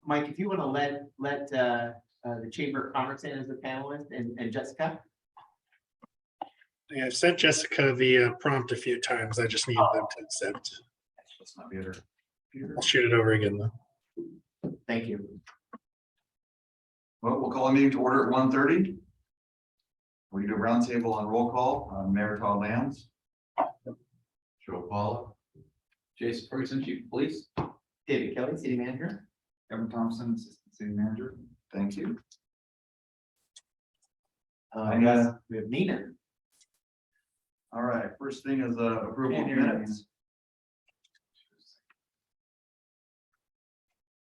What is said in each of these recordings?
Mike, if you want to let the Chamber of Commerce in as a panelist, and Jessica. Yeah, I've sent Jessica the prompt a few times. I just need them to accept. Let's not be at her computer. I'll shoot it over again though. Thank you. Well, we'll call a meeting to order at 1:30. We do a roundtable on roll call. Mayor Todd Lambs. Joe Paula. Jason Ferguson, Chief of Police. David Kelly, City Manager. Kevin Thompson, Assistant City Manager. Thank you. We have Nina. All right, first thing is approval of minutes.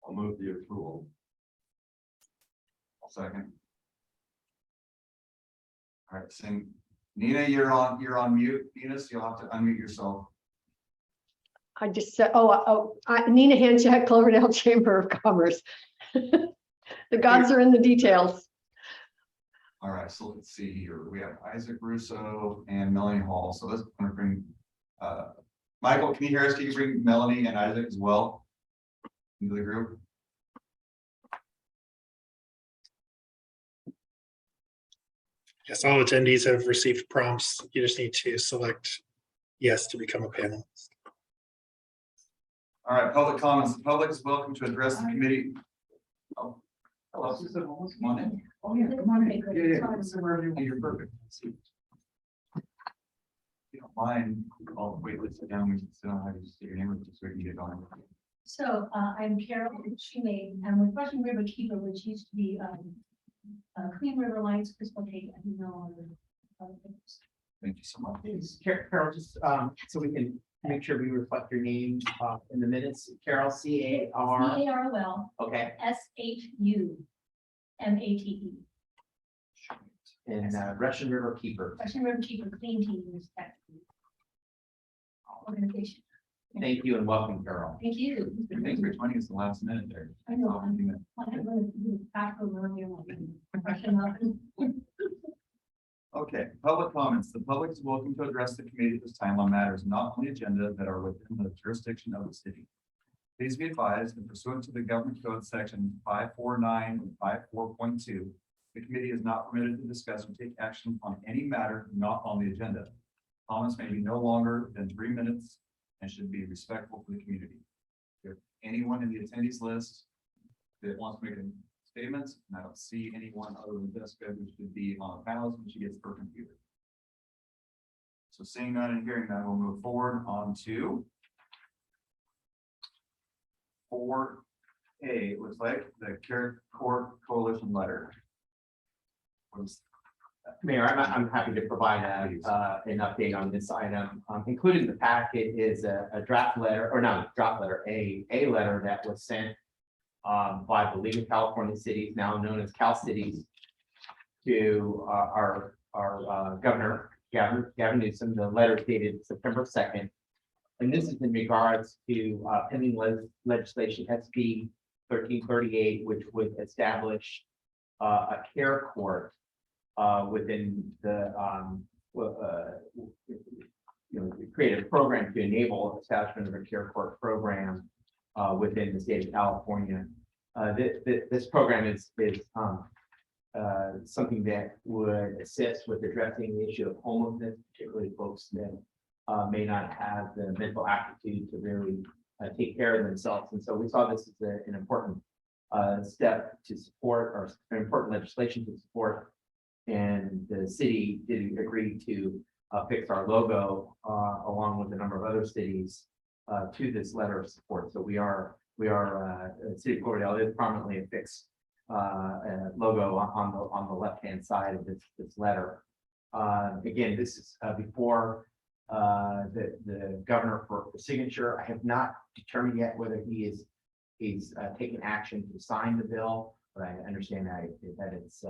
I'll move the approval. I'll second. All right, sing. Nina, you're on mute. Nina, so you'll have to unmute yourself. I just said, Nina Hanchak, Cloverdale Chamber of Commerce. The gods are in the details. All right, so let's see here. We have Isaac Russo and Melanie Hall. So let's bring Michael, can you hear us? Can you bring Melanie and Isaac as well into the group? Yes, all attendees have received prompts. You just need to select yes to become a panelist. All right, public comments. The public is welcome to address the committee. Oh, hello. Come on in. Oh, yeah, come on in. Yeah. Sit wherever you want. You're perfect. If you don't mind, I'll wait, let's sit down. We can sit down. Have you say your name just so we can get going. So I'm Carol Shoemade. I'm with Russian River Keeper, which used to be Clean River Lights, Crystal Cake. I don't know. Thank you so much. Carol, just so we can make sure we reflect your name in the minutes. Carol, C-A-R. C-A-R-O-L. Okay. S-H-U-M-A-T-E. And Russian River Keeper. Russian River Keeper Clean Team is technically organization. Thank you and welcome, Carol. Thank you. Thanks for joining us the last minute there. I know. I'm going to do back over earlier. Freshen up. Okay, public comments. The public is welcome to address the committee at this time on matters not on the agenda that are within the jurisdiction of the city. Please be advised that pursuant to the Government Code section 549 and 54.2, the committee is not permitted to discuss or take action on any matter not on the agenda. Comments may be no longer than 3 minutes and should be respectful for the community. If anyone in the attendees list that wants to make a statements, and I don't see anyone other than Jessica who should be on the panels when she gets her computer. So seeing none and hearing none, we'll move forward on to 4A. It looks like the Carrot Court Coalition letter. What is Mayor, I'm happy to provide an update on this item. Included in the packet is a draft letter, or not draft letter, a letter that was sent by the League of California Cities, now known as Cal Cities, to our governor, Gavin Newsom. The letter is dated September 2nd. And this is in regards to pending legislation SB 1338, which would establish a care court within the create a program to enable establishment of a care court program within the state of California. This program is something that would assist with addressing the issue of homelessness, particularly folks that may not have the mental aptitude to really take care of themselves. And so we saw this as an important step to support, or an important legislation to support. And the city did agree to fix our logo along with a number of other cities to this letter of support. So we are City of Cloverdale is prominently affixed logo on the left-hand side of this letter. Again, this is before the governor for signature. I have not determined yet whether he's taken action to sign the bill, but I understand that it's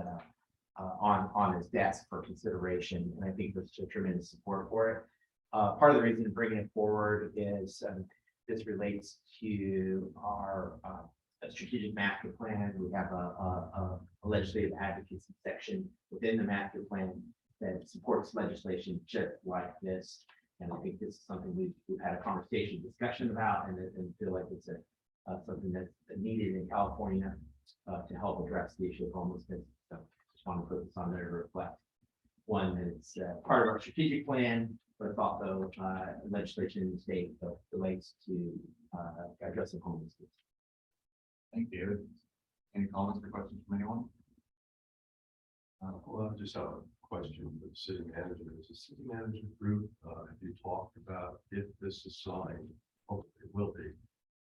on his desk for consideration, and I think there's a tremendous support for it. Part of the reason bringing it forward is this relates to our strategic master plan. We have a legislative advocacy section within the master plan that supports legislation just like this. And I think this is something we've had a discussion about, and feel like it's something that's needed in California to help address the issue of homelessness. So just want to put this on there to reflect, one, that it's part of our strategic plan, but it's also legislation in the state that relates to addressing homelessness. Thank you, David. Any comments or questions from anyone? Well, I just have a question for the city manager. Is the city manager group, have you talked about if this is signed, hopefully it will be,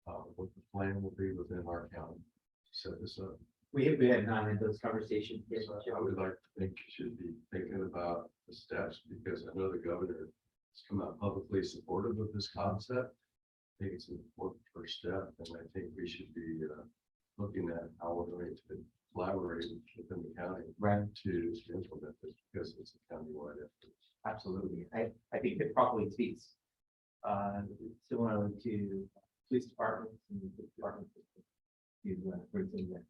what the plan will be within our county to set this up? We have not had those conversations yet. I would like to think you should be thinking about the steps, because I know the governor has come out publicly supportive of this concept. I think it's an important first step, and I think we should be looking at how we're going to collaborate within the county to implement this, because it's a countywide effort. Absolutely. I think it probably speaks similarly to police departments and the departments to bring things in.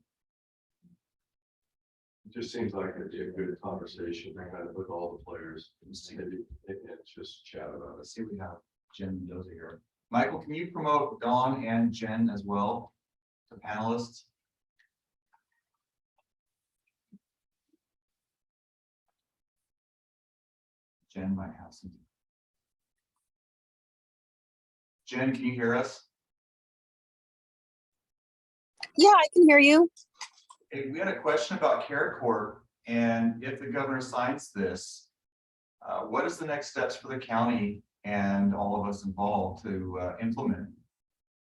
It just seems like it'd be a good conversation, kind of with all the players, maybe, and just chat about it. Let's see if we have Jen and Dozy here. Michael, can you promote Dawn and Jen as well to panelists? Jen might have some. Jen, can you hear us? Yeah, I can hear you. Hey, we had a question about Care Court, and if the governor signs this, what is the next steps for the county and all of us involved to implement?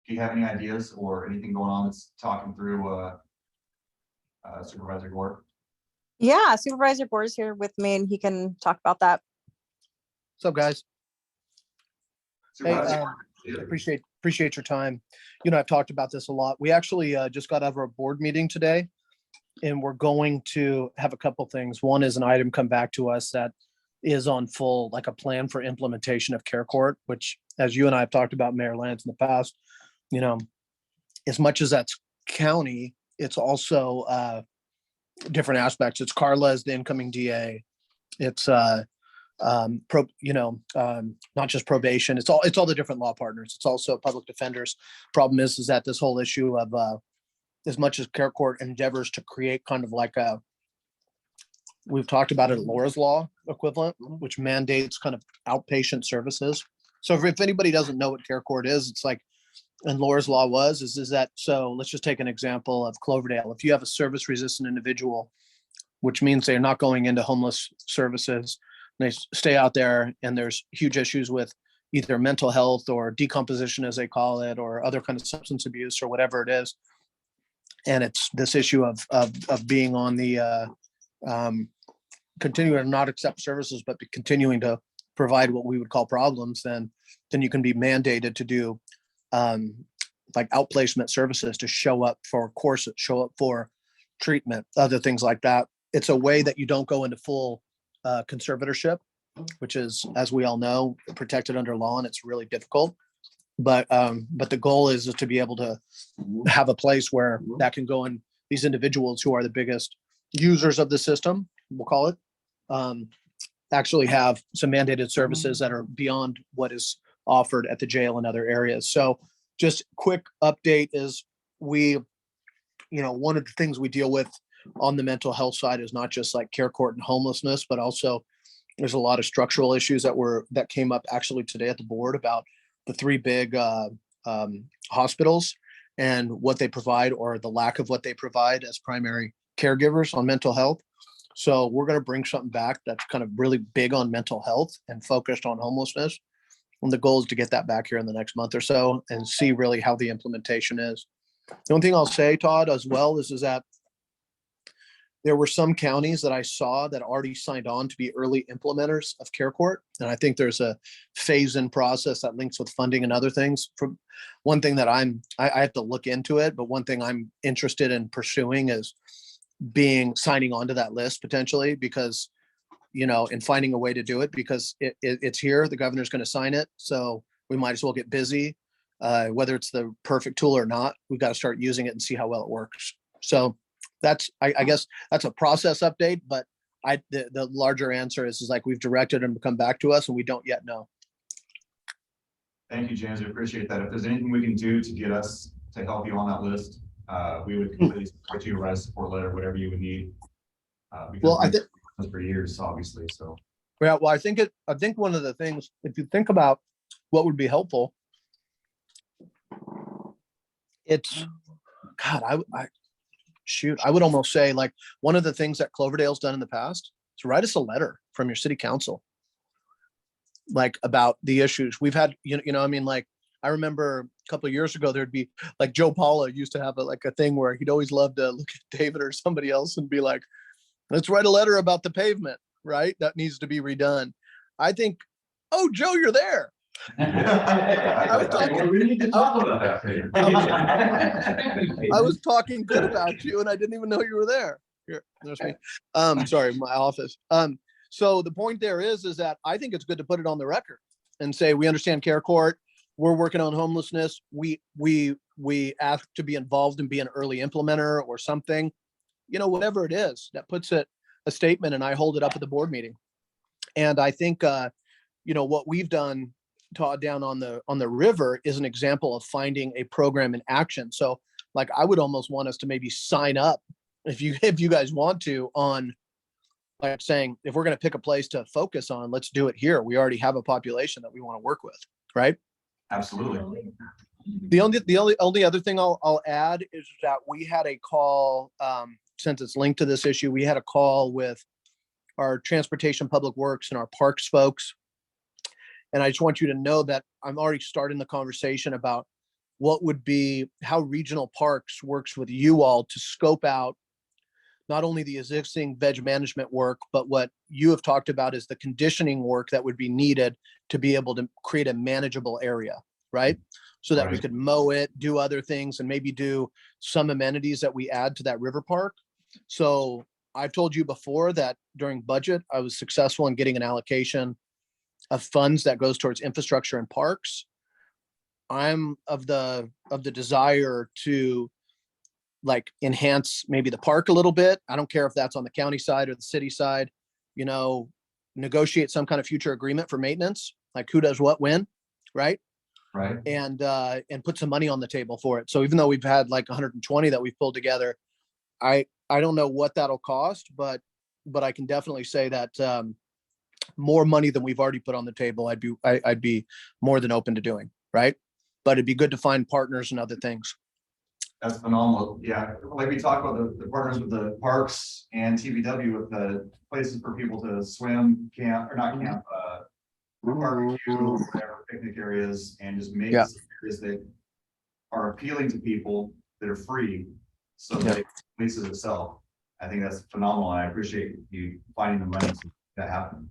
Do you have any ideas or anything going on that's talking through Supervisor Gore? Yeah, Supervisor Gore is here with me and he can talk about that. What's up, guys? Supervisor, Appreciate your time. You know, I've talked about this a lot. We actually just got over a board meeting today, and we're going to have a couple things. One is an item come back to us that is on full, like a plan for implementation of Care Court, which, as you and I have talked about, Mayor Lance, in the past, you know, as much as that's county, it's also different aspects. It's Carla as the incoming DA. It's not just probation. It's all the different law partners. It's also public defenders. Problem is that this whole issue of as much as Care Court endeavors to create kind of like we've talked about it, Laura's Law equivalent, which mandates kind of outpatient services. So if anybody doesn't know what Care Court is, it's like, and Laura's Law is that, so let's just take an example of Cloverdale. If you have a service resistant individual, which means they're not going into homeless services, they stay out there, and there's huge issues with either mental health or decomposition, as they call it, or other kind of substance abuse or whatever it is. And it's this issue of being on the continuing to not accept services, but continuing to provide what we would call problems, then you can be mandated to do like outplacement services, to show up for courses, show up for treatment, other things like that. It's a way that you don't go into full conservatorship, which is, as we all know, protected under law, and it's really difficult. But the goal is to be able to have a place where that can go in. These individuals who are the biggest users of the system, we'll call it, actually have some mandated services that are beyond what is offered at the jail and other areas. So just quick update is one of the things we deal with on the mental health side is not just like Care Court and homelessness, but also there's a lot of structural issues that came up actually today at the board about the three big hospitals and what they provide, or the lack of what they provide as primary caregivers on mental health. So we're going to bring something back that's kind of really big on mental health and focused on homelessness. And the goal is to get that back here in the next month or so and see really how the implementation is. The only thing I'll say, Todd, as well, is that there were some counties that I saw that already signed on to be early implementers of Care Court. And I think there's a phase-in process that links with funding and other things. From one thing that I have to look into it, but one thing I'm interested in pursuing is signing on to that list potentially, because, and finding a way to do it, because it's here, the governor's going to sign it. So we might as well get busy. Whether it's the perfect tool or not, we've got to start using it and see how well it works. So I guess that's a process update, but the larger answer is like, we've directed them to come back to us and we don't yet know. Thank you, James. I appreciate that. If there's anything we can do to get us to help you on that list, we would completely support you, write a support letter, whatever you would need. Because Well, I we've think, done this for years, obviously, so. yeah, well, I think one of the things, if you think about what would be helpful, it's, God, I would almost say like one of the things that Cloverdale's done in the past is write us a letter from your city council. Like about the issues we've had, I mean, like, I remember a couple of years ago, there'd be like Joe Paula used to have a thing where he'd always love to look at David or somebody else and be like, let's write a letter about the pavement, right? That needs to be redone. I think, oh, Joe, you're there. I was talking, We need to talk about that. I was talking good about you and I didn't even know you were there. Here, there's me. Sorry, my office. So the point there is that I think it's good to put it on the record and say, we understand care court. We're working on homelessness. We ask to be involved and be an early implementer or something, whatever it is that puts it a statement, and I hold it up at the board meeting. And I think, what we've done down on the river is an example of finding a program in action. So like, I would almost want us to maybe sign up if you guys want to, on like saying, if we're going to pick a place to focus on, let's do it here. We already have a population that we want to work with, right? Absolutely. The only other thing I'll add is that we had a call, since it's linked to this issue, we had a call with our transportation, public works, and our parks folks. And I just want you to know that I'm already starting the conversation about how regional parks works with you all to scope out not only the existing veg management work, but what you have talked about is the conditioning work that would be needed to be able to create a manageable area, right? So that we Right. could mow it, do other things, and maybe do some amenities that we add to that river park. So I've told you before that during budget, I was successful in getting an allocation of funds that goes towards infrastructure and parks. I'm of the desire to like enhance maybe the park a little bit. I don't care if that's on the county side or the city side, negotiate some kind of future agreement for maintenance, like who does what when, right? Right. And put some money on the table for it. So even though we've had like 120 that we've pulled together, I don't know what that'll cost, but I can definitely say that more money than we've already put on the table, I'd be more than open to doing, right? But it'd be good to find partners and other things. That's phenomenal. Yeah, like we talked about the partners with the parks and TBW with the places for people to swim, camp, or not camp, barbecue, whatever, picnic areas, and just make Yeah. areas that are appealing to people that are free, so Yeah. that it leases itself. I think that's phenomenal. And I appreciate you finding the money to make that happen.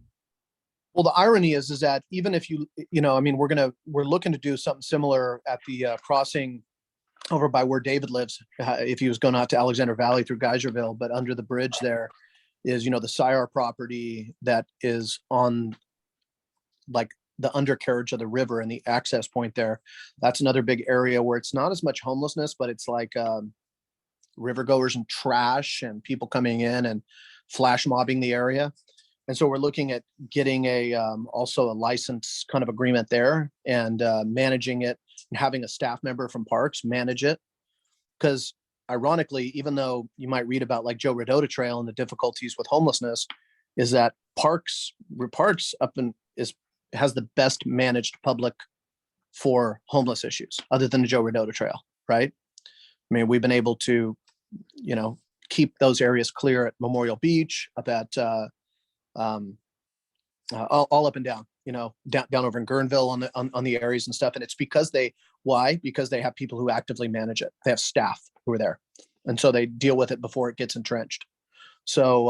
Well, the irony is that even if I mean, we're looking to do something similar at the crossing over by where David lives, if he was going out to Alexander Valley through Geyserville, but under the bridge there is, the Syar property that is on like the undercarriage of the river and the access point there. That's another big area where it's not as much homelessness, but it's like river goers and trash and people coming in and flash mobbing the area. And so we're looking at getting also a license kind of agreement there and managing it and having a staff member from parks manage it. Because ironically, even though you might read about like Joe Rodota Trail and the difficulties with homelessness, is that parks has the best managed public for homeless issues other than the Joe Rodota Trail, right? I mean, we've been able to, keep those areas clear at Memorial Beach, up at all up and down, down over in Guerneville on the areas and stuff. And it's because because they have people who actively manage it. They have staff who are there. And so they deal with it before it gets entrenched. So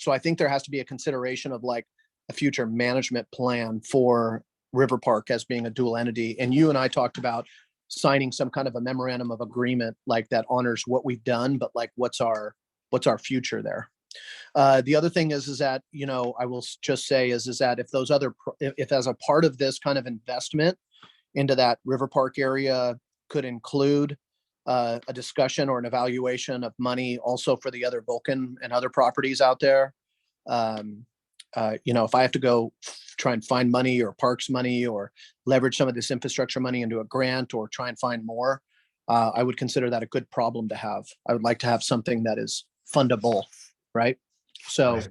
I think there has to be a consideration of like a future management plan for River Park as being a dual entity. And you and I talked about signing some kind of a memorandum of agreement like that honors what we've done, but like what's our future there. The other thing is that, I will just say is that if as a part of this kind of investment into that River Park area could include a discussion or an evaluation of money also for the other Vulcan and other properties out there, If I have to go try and find money or parks money or leverage some of this infrastructure money into a grant or try and find more, I would consider that a good problem to have. I would like to have something that is fundable, right? So Right.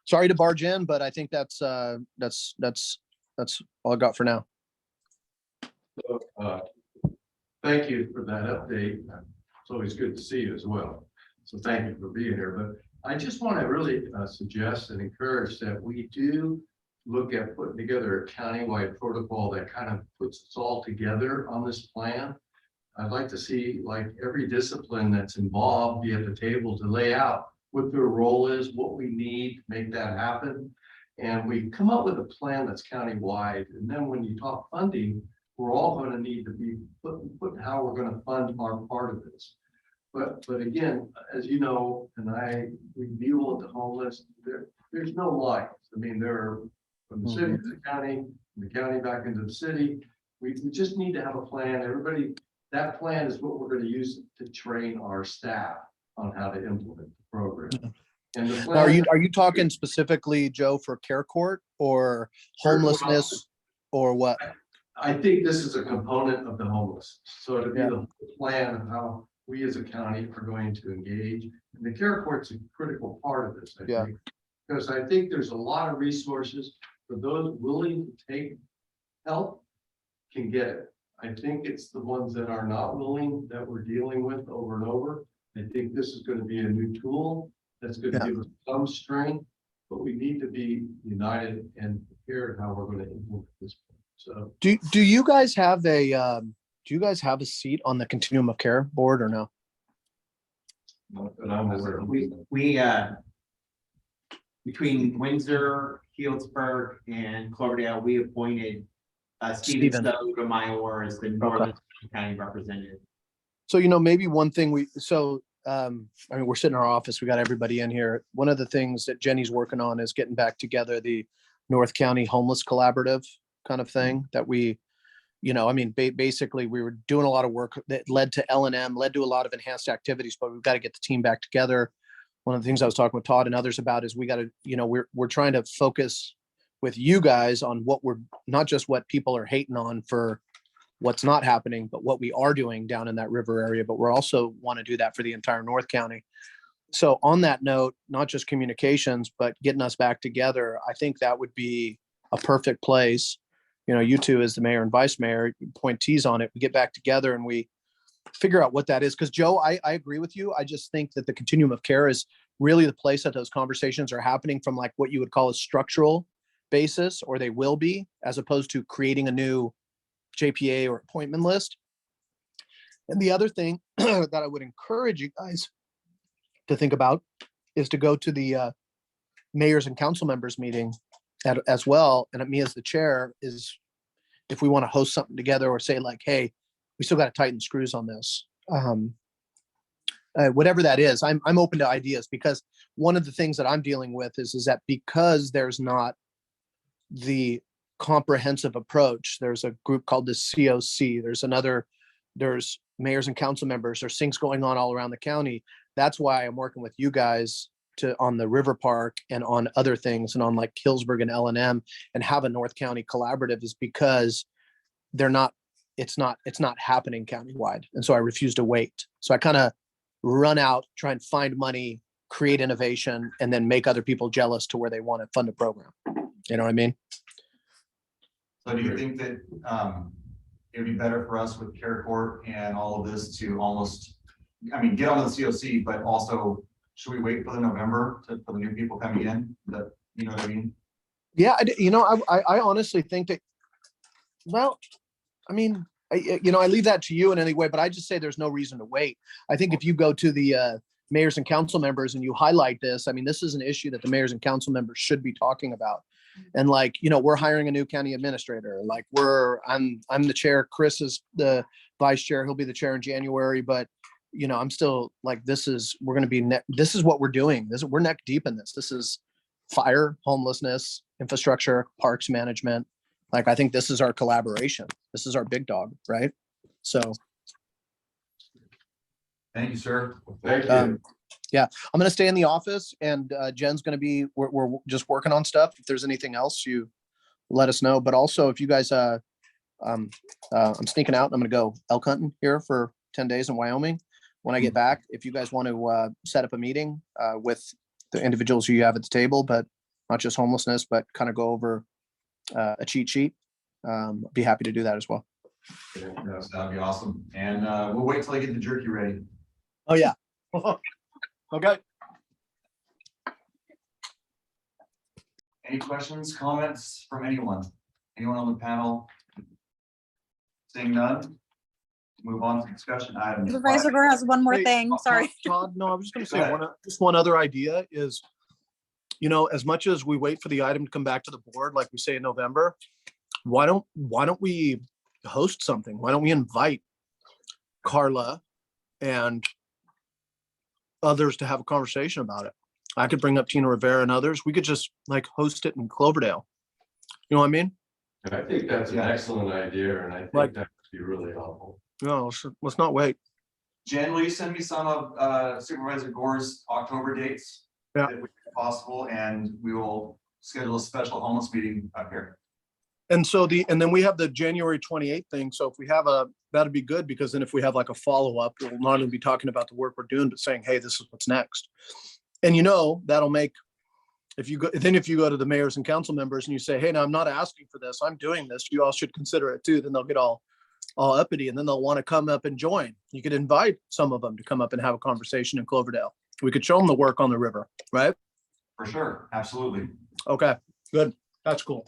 sorry to barge in, but I think that's all I got for now. So, thank you for that update. It's always good to see you as well. So thank you for being here. But I just want to really suggest and encourage that we do look at putting together a countywide protocol that kind of puts us all together on this plan. I'd like to see like every discipline that's involved be at the table to lay out what their role is, what we need to make that happen. And we come up with a plan that's countywide. And then when you talk funding, we're all going to need to be putting how we're going to fund our part of this. But again, as you know, we deal with the homeless, there's no lines. I mean, they're from the city to the county back into the city. We just need to have a plan. Everybody, that plan is what we're going to use to train our staff on how to implement the program. And the Now, plan, are you talking specifically, Joe, for care court or homelessness or what? I think this is a component of the homeless. So to be Yeah. the plan of how we as a county are going to engage. And the care court's a critical part of this, I Yeah. think. Because I think there's a lot of resources for those willing to take help can get it. I think it's the ones that are not willing that we're dealing with over and over. I think this is going to be a new tool that's going to Yeah. give us some strength, but we need to be united and prepared how we're going to implement this. So Do you guys have a seat on the continuum of care board or no? not that I'm aware of. We between Windsor, Healdsburg and Cloverdale, we appointed Stephen Stephen. Sotomayor as the Northern County representative. So, maybe one thing I mean, we're sitting in our office, we got everybody in here. One of the things that Jenny's working on is getting back together the North County Homeless Collaborative kind of thing that we, I mean, basically we were doing a lot of work that led to L&M, led to a lot of enhanced activities, but we've got to get the team back together. One of the things I was talking with Todd and others about is we got to, we're trying to focus with you guys on what we're, not just what people are hating on for what's not happening, but what we are doing down in that river area. But we're also want to do that for the entire North County. So on that note, not just communications, but getting us back together, I think that would be a perfect place. You two as the mayor and vice mayor, appointees on it, we get back together and we figure out what that is. Because Joe, I agree with you. I just think that the continuum of care is really the place that those conversations are happening from, like what you would call a structural basis, or they will be, as opposed to creating a new JPA or appointment list. And the other thing that I would encourage you guys to think about is to go to the mayors and council members meeting as well. And me as the chair is, if we want to host something together or say like, hey, we still got to tighten the screws on this. Whatever that is, I'm open to ideas, because one of the things that I'm dealing with is that because there's not the comprehensive approach, there's a group called the COC, there's mayors and council members, there's things going on all around the county. That's why I'm working with you guys on the River Park and on other things and on like Hillsburg and L&M and have a North County collaborative, is because it's not happening countywide. And so I refuse to wait. So I kind of run out, try and find money, create innovation, and then make other people jealous to where they want to fund a program. You know what I mean? So do you think that it would be better for us with care court and all of this to almost, get on the COC, but also should we wait for the November for the new people coming in? That, you know what I mean? Yeah, I honestly think that, well, I leave that to you in any way, but I just say there's no reason to wait. I think if you go to the mayors and council members and you highlight this, this is an issue that the mayors and council members should be talking about. And we're hiring a new county administrator. I'm the chair. Chris is the vice chair. He'll be the chair in January, but I'm still this is what we're doing. We're neck deep in this. This is fire, homelessness, infrastructure, parks management. I think this is our collaboration. This is our big dog, right? So, Thank you, sir. Thank you. Yeah, I'm gonna stay in the office and Jen's gonna be, we're just working on stuff. If there's anything else, you let us know. But also if you guys, I'm sneaking out. I'm gonna go elk hunting here for 10 days in Wyoming. When I get back, if you guys want to set up a meeting with the individuals who you have at the table, but not just homelessness, but kind of go over a cheat sheet, be happy to do that as well. Yes, that'd be awesome. And we'll wait till I get the jerky ready. Oh, yeah. Okay. Any questions, comments from anyone? Anyone on the panel? Seeing none? Move on to discussion items. Supervisor Gore has one more Hey, thing, sorry. Todd, no, I was just gonna say, Go ahead. just one other idea is, as much as we wait for the item to come back to the board, like we say in November, why don't we host something? Why don't we invite Carla and others to have a conversation about it? I could bring up Tina Rivera and others. We could just like host it in Cloverdale. You know what I mean? I think that's an excellent idea, and I Like- think that would be really helpful. No, let's not wait. Jen, will you send me some of Supervisor Gore's October dates? Yeah. If possible, and we will schedule a special homeless meeting up here. And so and then we have the January 28th thing. So if we have that'd be good, because then if we have like a follow-up, we'll not only be talking about the work we're doing, but saying, hey, this is what's next. And that'll make, if you go to the mayors and council members and you say, hey, now I'm not asking for this, I'm doing this, you all should consider it too, then they'll get all uppity and then they'll want to come up and join. You could invite some of them to come up and have a conversation in Cloverdale. We could show them the work on the river, right? For sure, absolutely. Okay, good. That's cool.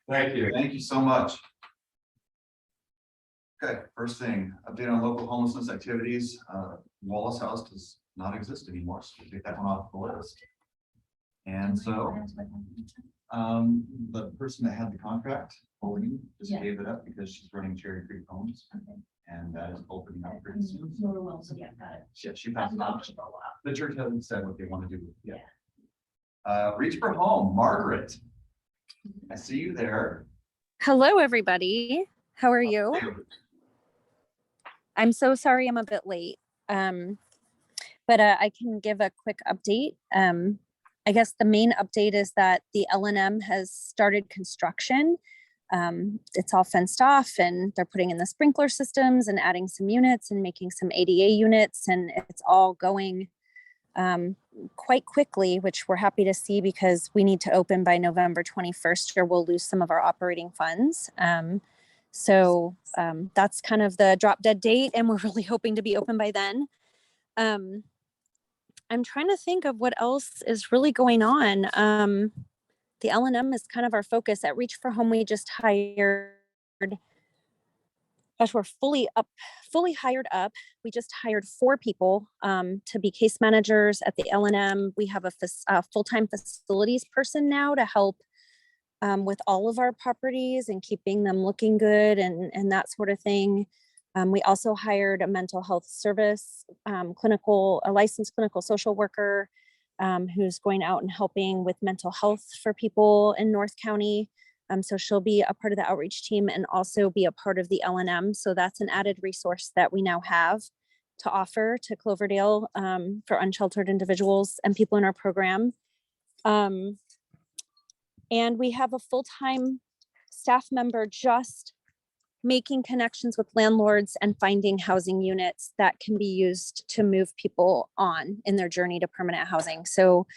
Thank you. Thank you so much. Okay, first thing, update on local homelessness activities. Wallace House does not exist anymore, so we'll take that one off the list. And so, the person that had the contract, Pauline, just Yeah. gave it up because she's running Cherry Creek Homes, Okay. and that is opening up pretty soon. Nor will, so yeah, got it. She That's passed it an on. option for a while. The church hasn't said what they want to do yet. Reach for home, Margaret. I see you there. Hello, everybody. How are you? I'm so sorry I'm a bit late. But I can give a quick update. I guess the main update is that the L&M has started construction. It's all fenced off and they're putting in the sprinkler systems and adding some units and making some ADA units, and it's all going quite quickly, which we're happy to see because we need to open by November 21st or we'll lose some of our operating funds. So that's kind of the drop dead date, and we're really hoping to be open by then. I'm trying to think of what else is really going on. The L&M is kind of our focus. At Reach for Home, we just hired, gosh, we're fully hired up. We just hired 4 people to be case managers at the L&M. We have a full-time facilities person now to help with all of our properties and keeping them looking good and that sort of thing. We also hired a mental health service, a licensed clinical social worker who's going out and helping with mental health for people in North County. So she'll be a part of the outreach team and also be a part of the L&M. So that's an added resource that we now have to offer to Cloverdale for unsheltered individuals and people in our program. And we have a full-time staff member just making connections with landlords and finding housing units that can be used to move people on in their journey to permanent housing. So,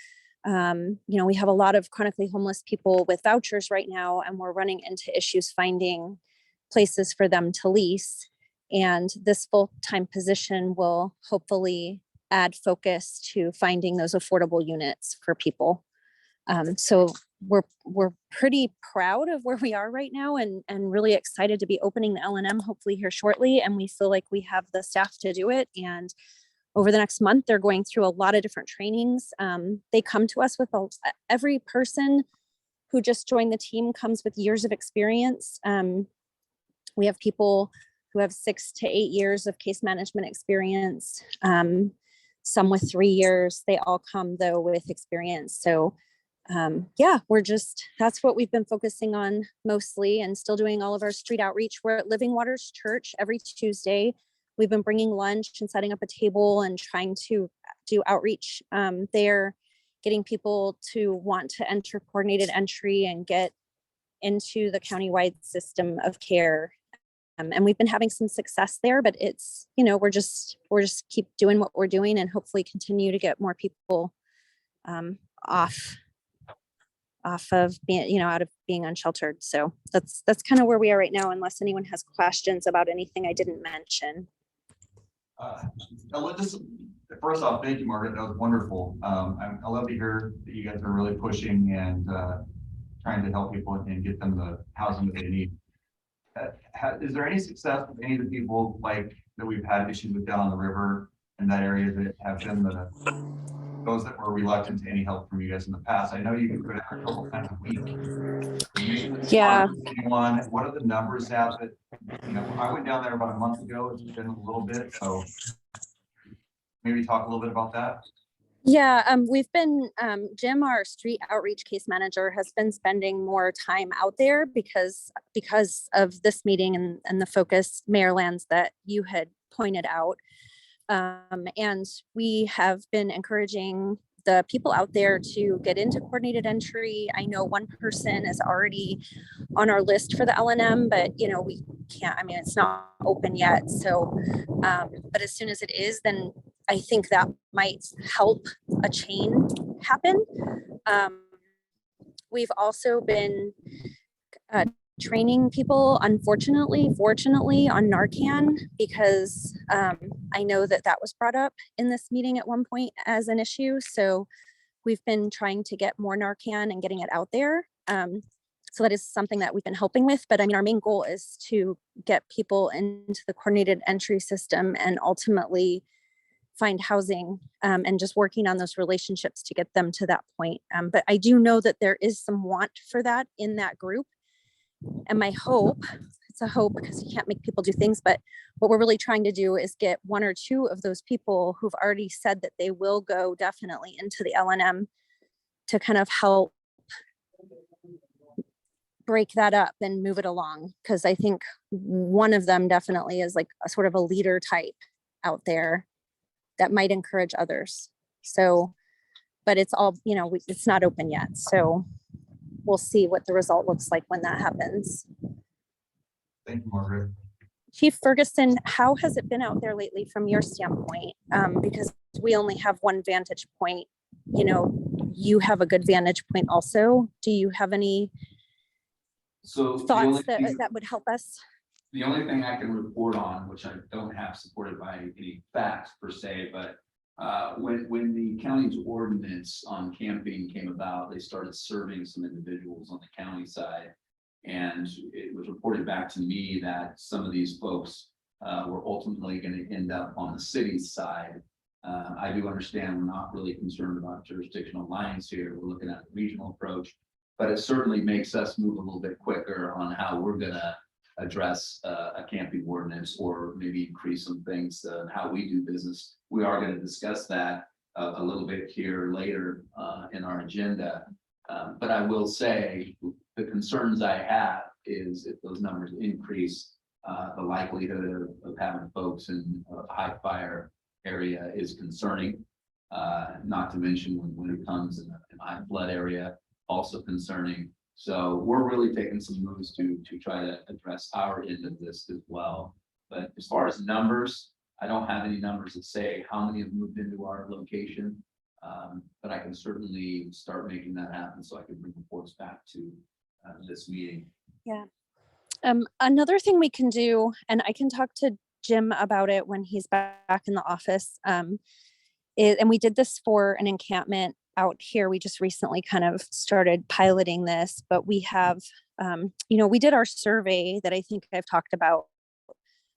we have a lot of chronically homeless people with vouchers right now, and we're running into issues finding places for them to lease. And this full-time position will hopefully add focus to finding those affordable units for people. So we're pretty proud of where we are right now and really excited to be opening the L&M hopefully here shortly. And we feel like we have the staff to do it. And over the next month, they're going through a lot of different trainings. They come to us with every person who just joined the team comes with years of experience. We have people who have 6 to 8 years of case management experience, some with 3 years. They all come though with experience. So that's what we've been focusing on mostly, and still doing all of our street outreach. We're at Living Waters Church every Tuesday We've been bringing lunch and setting up a table and trying to do outreach there, getting people to want to enter coordinated entry and get into the countywide system of care. And we've been having some success there, but it's, you know, we're just keep doing what we're doing and hopefully continue to get more people off of being, you know, out of being unsheltered. So that's kind of where we are right now, unless anyone has questions about anything I didn't mention. First off, thank you, Margaret. That was wonderful. I love to hear that you guys are really pushing and trying to help people and get them the housing that they need. Is there any success with any of the people like that we've had issues with down on the river in that area that have been those that were reluctant to any help from you guys in the past? I know you can go down a couple times a week. Yeah. What are the numbers out that, you know, I went down there about a month ago. It's been a little bit, so maybe talk a little bit about that. Yeah, we've been, Jim, our street outreach case manager, has been spending more time out there because of this meeting and the focus mayor lands that you had pointed out. And we have been encouraging the people out there to get into coordinated entry. I know one person is already on our list for the LNM, but you know, we can't, I mean, it's not open yet. So, but as soon as it is, then I think that might help a chain happen. We've also been training people, fortunately, on Narcan, because I know that was brought up in this meeting at one point as an issue. So we've been trying to get more Narcan and getting it out there. So that is something that we've been helping with. But I mean, our main goal is to get people into the coordinated entry system and ultimately find housing, and just working on those relationships to get them to that point. But I do know that there is some want for that in that group. And my hope, it's a hope because you can't make people do things, but what we're really trying to do is get one or two of those people who've already said that they will go definitely into the LNM to kind of help break that up and move it along. Because I think one of them definitely is like a sort of a leader type out there that might encourage others. So, but it's all, you know, it's not open yet. So we'll see what the result looks like when that happens. Thank you, Margaret. Chief Ferguson, how has it been out there lately from your standpoint? Because we only have one vantage point. You know, you have a good vantage point also. Do you have any thoughts that would help us? The only thing I can report on, which I don't have supported by any facts per se, but when the county's ordinance on camping came about, they started serving some individuals on the county side. And it was reported back to me that some of these folks were ultimately going to end up on the city's side. I do understand we're not really concerned about jurisdictional lines here. We're looking at a regional approach, but it certainly makes us move a little bit quicker on how we're going to address a camping ordinance, or maybe increase some things how we do business. We are going to discuss that a little bit here later in our agenda. But I will say the concerns I have is if those numbers increase, the likelihood of having folks in a high fire area is concerning. Not to mention when it comes in a high flood area, also concerning. So we're really taking some moves to try to address our end of this as well. But as far as numbers, I don't have any numbers that say how many have moved into our location. But I can certainly start making that happen so I can bring reports back to this meeting. Yeah. Another thing we can do, and I can talk to Jim about it when he's back in the office, and we did this for an encampment out here. We just recently kind of started piloting this, but we have, we did our survey that I think I've talked about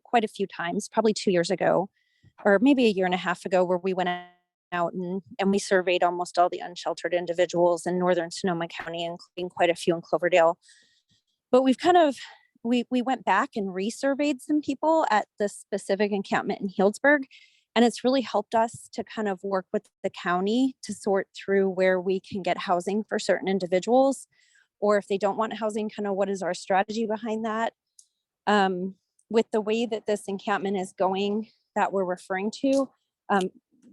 quite a few times, probably 2 years ago, or maybe a year and a half ago, where we went out and we surveyed almost all the unsheltered individuals in northern Sonoma County, including quite a few in Cloverdale. But we've kind of, we went back and resurveyed some people at the specific encampment in Healdsburg. And it's really helped us to kind of work with the county to sort through where we can get housing for certain individuals, or if they don't want housing, kind of what is our strategy behind that. with the way that this encampment is going that we're referring to,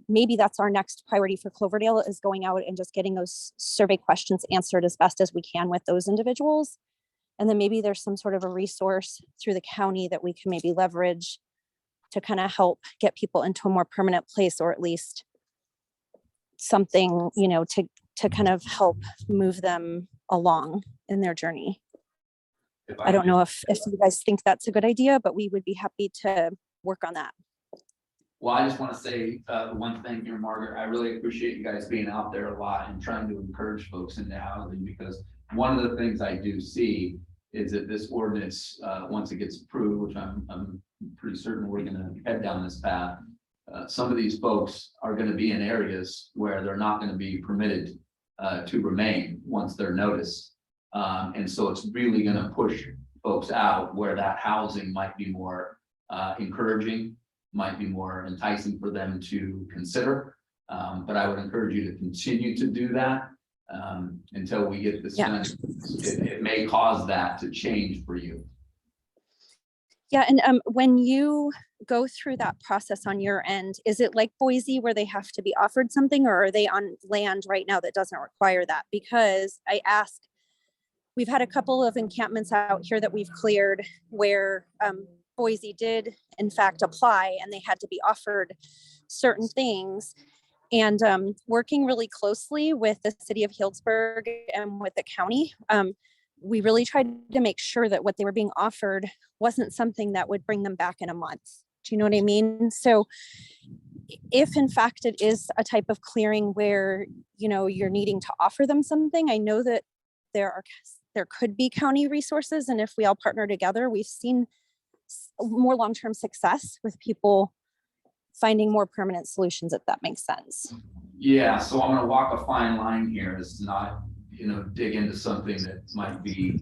maybe that's our next priority for Cloverdale, is going out and just getting those survey questions answered as best as we can with those individuals. And then maybe there's some sort of a resource through the county that we can maybe leverage to kind of help get people into a more permanent place, or at least something, to kind of help move them along in their journey. I don't know if you guys think that's a good idea, but we would be happy to work on that. Well, I just want to say one thing here, Margaret. I really appreciate you guys being out there a lot and trying to encourage folks into housing, because one of the things I do see is that this ordinance, once it gets approved, which I'm pretty certain we're going to head down this path, some of these folks are going to be in areas where they're not going to be permitted to remain once they're noticed. And so it's really going to push folks out where that housing might be more encouraging, might be more enticing for them to consider. But I would encourage you to continue to do that until we get this done. It may cause that to change for you. Yeah, and when you go through that process on your end, is it like Boise where they have to be offered something, or are they on land right now that doesn't require that? Because I ask, we've had a couple of encampments out here that we've cleared where Boise did in fact apply, and they had to be offered certain things. And working really closely with the city of Healdsburg and with the county, we really tried to make sure that what they were being offered wasn't something that would bring them back in a month. Do you know what I mean? So if in fact it is a type of clearing where, you're needing to offer them something, I know that there could be county resources. And if we all partner together, we've seen more long-term success with people finding more permanent solutions, if that makes sense. Yeah, so I'm going to walk a fine line here, is not, dig into something that might be,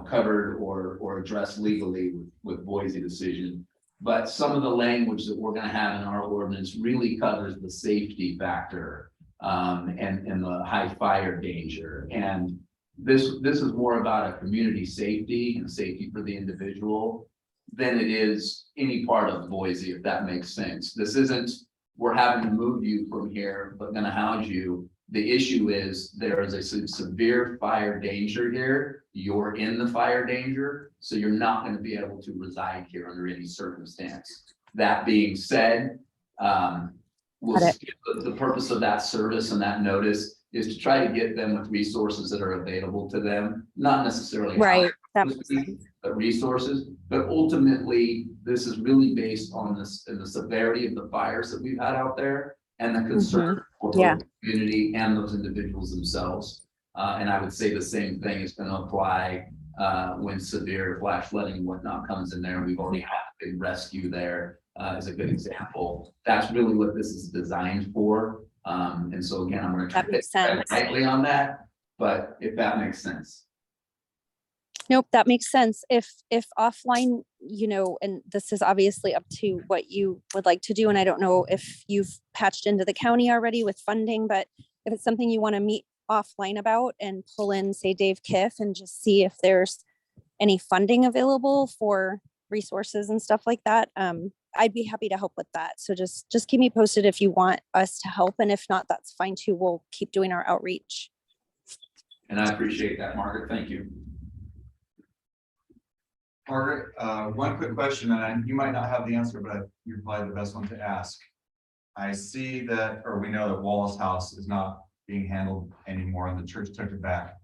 covered or addressed legally with Boise decision. But some of the language that we're going to have in our ordinance really covers the safety factor and the high fire danger. And this is more about a community safety and safety for the individual than it is any part of Boise, if that makes sense. This isn't, we're having to move you from here, but going to house you. The issue is there is a severe fire danger here. You're in the fire danger, so you're not going to be able to reside here under any circumstance. That being said, the purpose of that service and that notice is to try to get them with resources that are available to them, not necessarily Right. but resources. But ultimately, this is really based on the severity of the fires that we've had out there and the concern for the community and those individuals themselves. And I would say the same thing is going to apply when severe flash flooding and whatnot comes in there. We've already had a big rescue there as a good example. That's really what this is designed for. And so again, I'm going to try lightly on that, but if that makes sense. Nope, that makes sense. If offline, and this is obviously up to what you would like to do. And I don't know if you've patched into the county already with funding, but if it's something you want to meet offline about and pull in, say, Dave Kiff, and just see if there's any funding available for resources and stuff like that, I'd be happy to help with that. So just keep me posted if you want us to help. And if not, that's fine too. We'll keep doing our outreach. And I appreciate that, Margaret. Thank you. Margaret, one quick question, and you might not have the answer, but you're probably the best one to ask. I see that, or we know that Wallace House is not being handled anymore and the church took it back.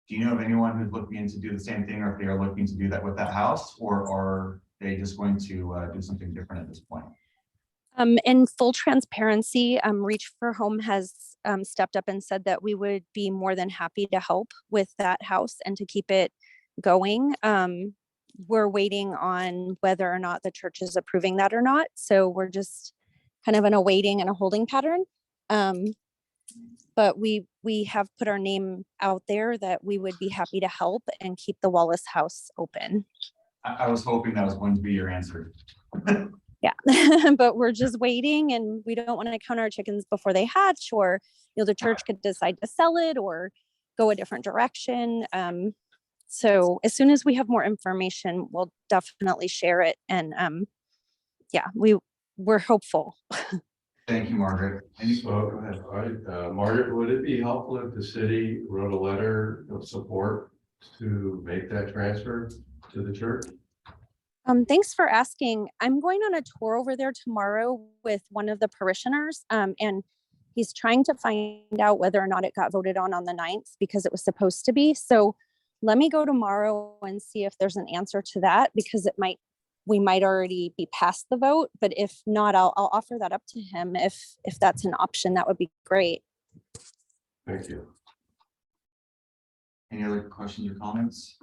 Do you know of anyone who's looking to do the same thing, or if they are looking to do that with that house, or are they just going to do something different at this point? In full transparency, Reach for Home has stepped up and said that we would be more than happy to help with that house and to keep it going. We're waiting on whether or not the church is approving that or not. So we're just kind of in a waiting and a holding pattern. But we have put our name out there that we would be happy to help and keep the Wallace House open. I was hoping that was going to be your answer. Yeah, but we're just waiting, and we don't want to count our chickens before they hatch, or the church could decide to sell it or go a different direction. So as soon as we have more information, we'll definitely share it. And yeah, we're hopeful. Thank you, Margaret. Any, So, go ahead. all right, Margaret, would it be helpful if the city wrote a letter of support to make that transfer to the church? Thanks for asking. I'm going on a tour over there tomorrow with one of the parishioners, and he's trying to find out whether or not it got voted on the 9th because it was supposed to be. So let me go tomorrow and see if there's an answer to that, because we might already be past the vote. But if not, I'll offer that up to him if that's an option. That would be great. Thank you. Any other questions or comments?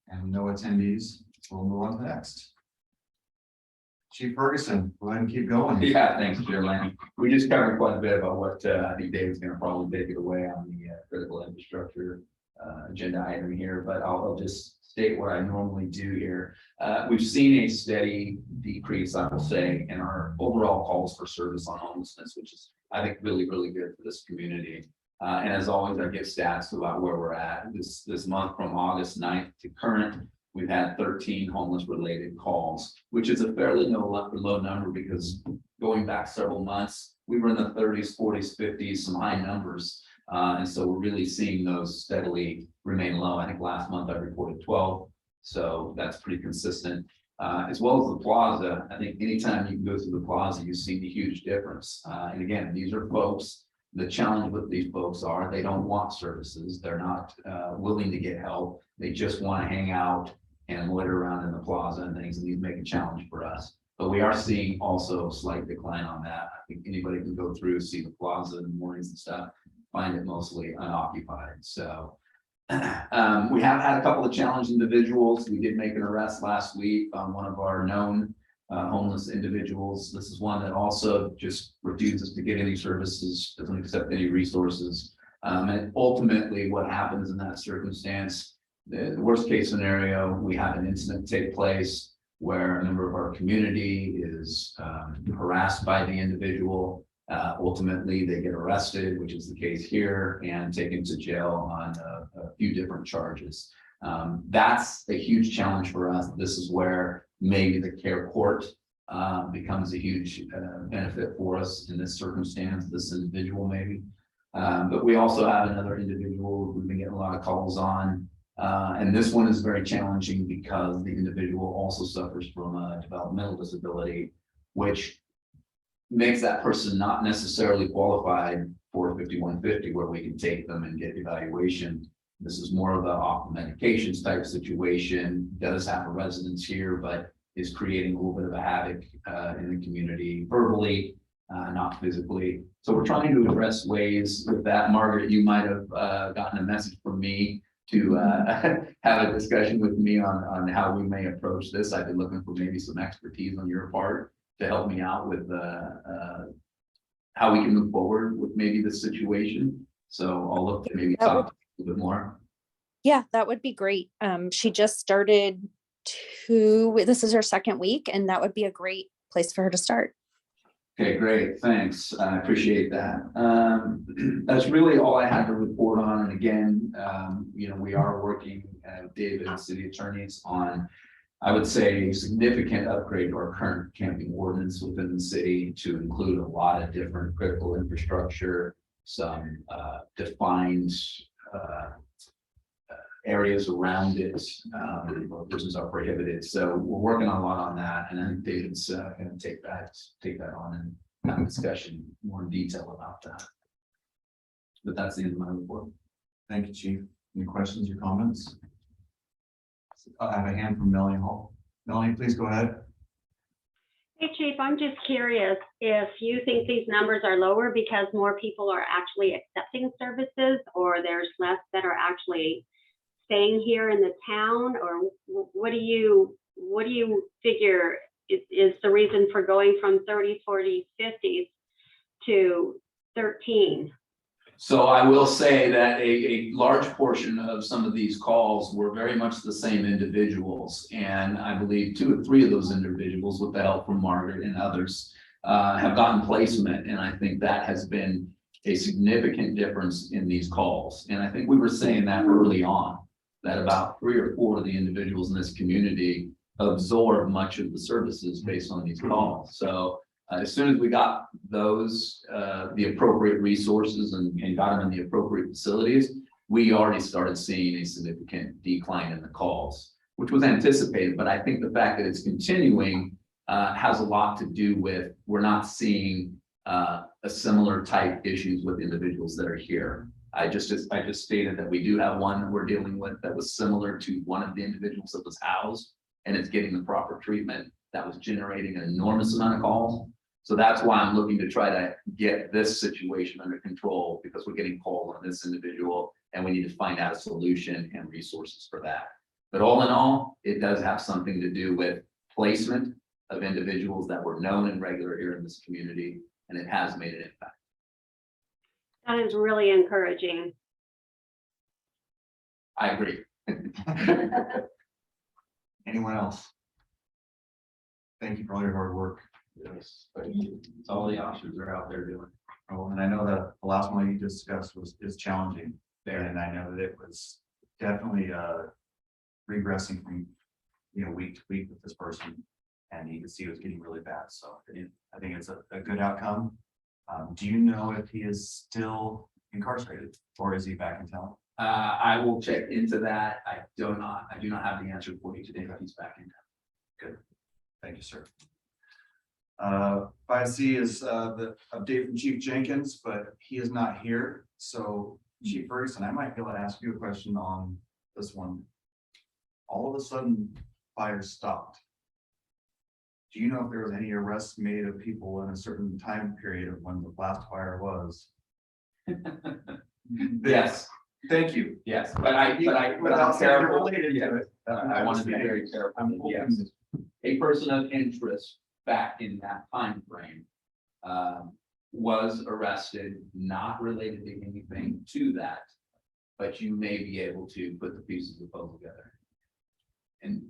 And no attendees, so we'll move on to the next. Chief Ferguson, go ahead and keep going. Yeah, thanks, Chairman. We just covered quite a bit about what I think David's going to probably take it away on the critical infrastructure agenda item here, but I'll just state what I normally do here. We've seen a steady decrease, I will say, in our overall calls for service on homelessness, which is, I think, really, really good for this community. And as always, I give stats about where we're at. This month, from August 9th to current, we've had 13 homeless related calls, which is a fairly low number, because going back several months, we were in the 30s, 40s, 50s, some high numbers. And so we're really seeing those steadily remain low. I think last month I reported 12. So that's pretty consistent. As well as the plaza. I think anytime you can go through the plaza, you see the huge difference. And again, these are folks. The challenge with these folks are they don't want services. They're not willing to get help. They just want to hang out and loiter around in the plaza and things, and these make a challenge for us. But we are seeing also a slight decline on that. I think anybody can go through, see the plaza in the mornings and stuff, find it mostly unoccupied. So we have had a couple of challenged individuals. We did make an arrest last week on one of our known homeless individuals. This is one that also just refuses to get any services, doesn't accept any resources. And ultimately what happens in that circumstance, the worst case scenario, we have an incident take place where a member of our community is harassed by the individual. Ultimately, they get arrested, which is the case here, and taken to jail on a few different charges. That's a huge challenge for us. This is where maybe the care court becomes a huge benefit for us in this circumstance, this individual maybe. But we also have another individual we've been getting a lot of calls on. And this one is very challenging because the individual also suffers from a developmental disability, which makes that person not necessarily qualified for 5150, where we can take them and get evaluation. This is more of a off medications type situation, does have a residence here, but is creating a little bit of a havoc in the community verbally, not physically. So we're trying to address ways with that. Margaret, you might have gotten a message from me to have a discussion with me on how we may approach this. I've been looking for maybe some expertise on your part to help me out with how we can move forward with maybe this situation. So I'll look to maybe talk a little bit more. Yeah, that would be great. She just started this is her second week, and that would be a great place for her to start. Okay, great. Thanks. I appreciate that. That's really all I had to report on. And again, we are working with David and city attorneys on, I would say, a significant upgrade to our current camping ordinance within the city to include a lot of different critical infrastructure, some defined areas around it, where persons are prohibited. So we're working a lot on that, and then David's going to take that on and have a discussion more in detail about that. But that's the end of my report. Thank you, Chief. Any questions or comments? I have a hand from Melanie Hall. Melanie, please go ahead. Hey, Chief, I'm just curious if you think these numbers are lower because more people are actually accepting services, or there's less that are actually staying here in the town, or what do you figure is the reason for going from 30s, 40s, 50s to 13? So I will say that a large portion of some of these calls were very much the same individuals. And I believe 2 or 3 of those individuals, with the help from Margaret and others, have gotten placement. And I think that has been a significant difference in these calls. And I think we were saying that early on. that about 3 or 4 of the individuals in this community absorb much of the services based on these calls. So as soon as we got those, the appropriate resources and got them in the appropriate facilities, we already started seeing a significant decline in the calls, which was anticipated. But I think the fact that it's continuing has a lot to do with we're not seeing a similar type issues with individuals that are here. I just stated that we do have one that we're dealing with that was similar to one of the individuals that was housed, and it's getting the proper treatment. That was generating an enormous amount of calls. So that's why I'm looking to try to get this situation under control, because we're getting calls on this individual and we need to find out a solution and resources for that. But all in all, it does have something to do with placement of individuals that were known and regular here in this community, and it has made an impact. That is really encouraging. I agree. Anyone else? Thank you for all your hard work. Yes, thank you. It's all the options are out there doing. Oh, and I know that the last one you discussed is challenging there, and I know that it was definitely regressing from, you know, week to week with this person, and you could see it was getting really bad. So I think it's a good outcome. Do you know if he is still incarcerated or is he back in town? I will check into that. I do not have the answer for you today, but he's back in town. Good. Thank you, sir. 5C is the update from Chief Jenkins, but he is not here. So Chief Ferguson, I might be able to ask you a question on this one. All of a sudden, fire stopped. Do you know if there was any arrests made of people in a certain time period of when the last fire was? Yes, Thank you. yes, but I'm Without saying careful. related to it. I want to be very careful. I'm Yes, a person of interest back in that time frame was arrested, not related to anything to that, but you may be able to put the pieces of puzzle together and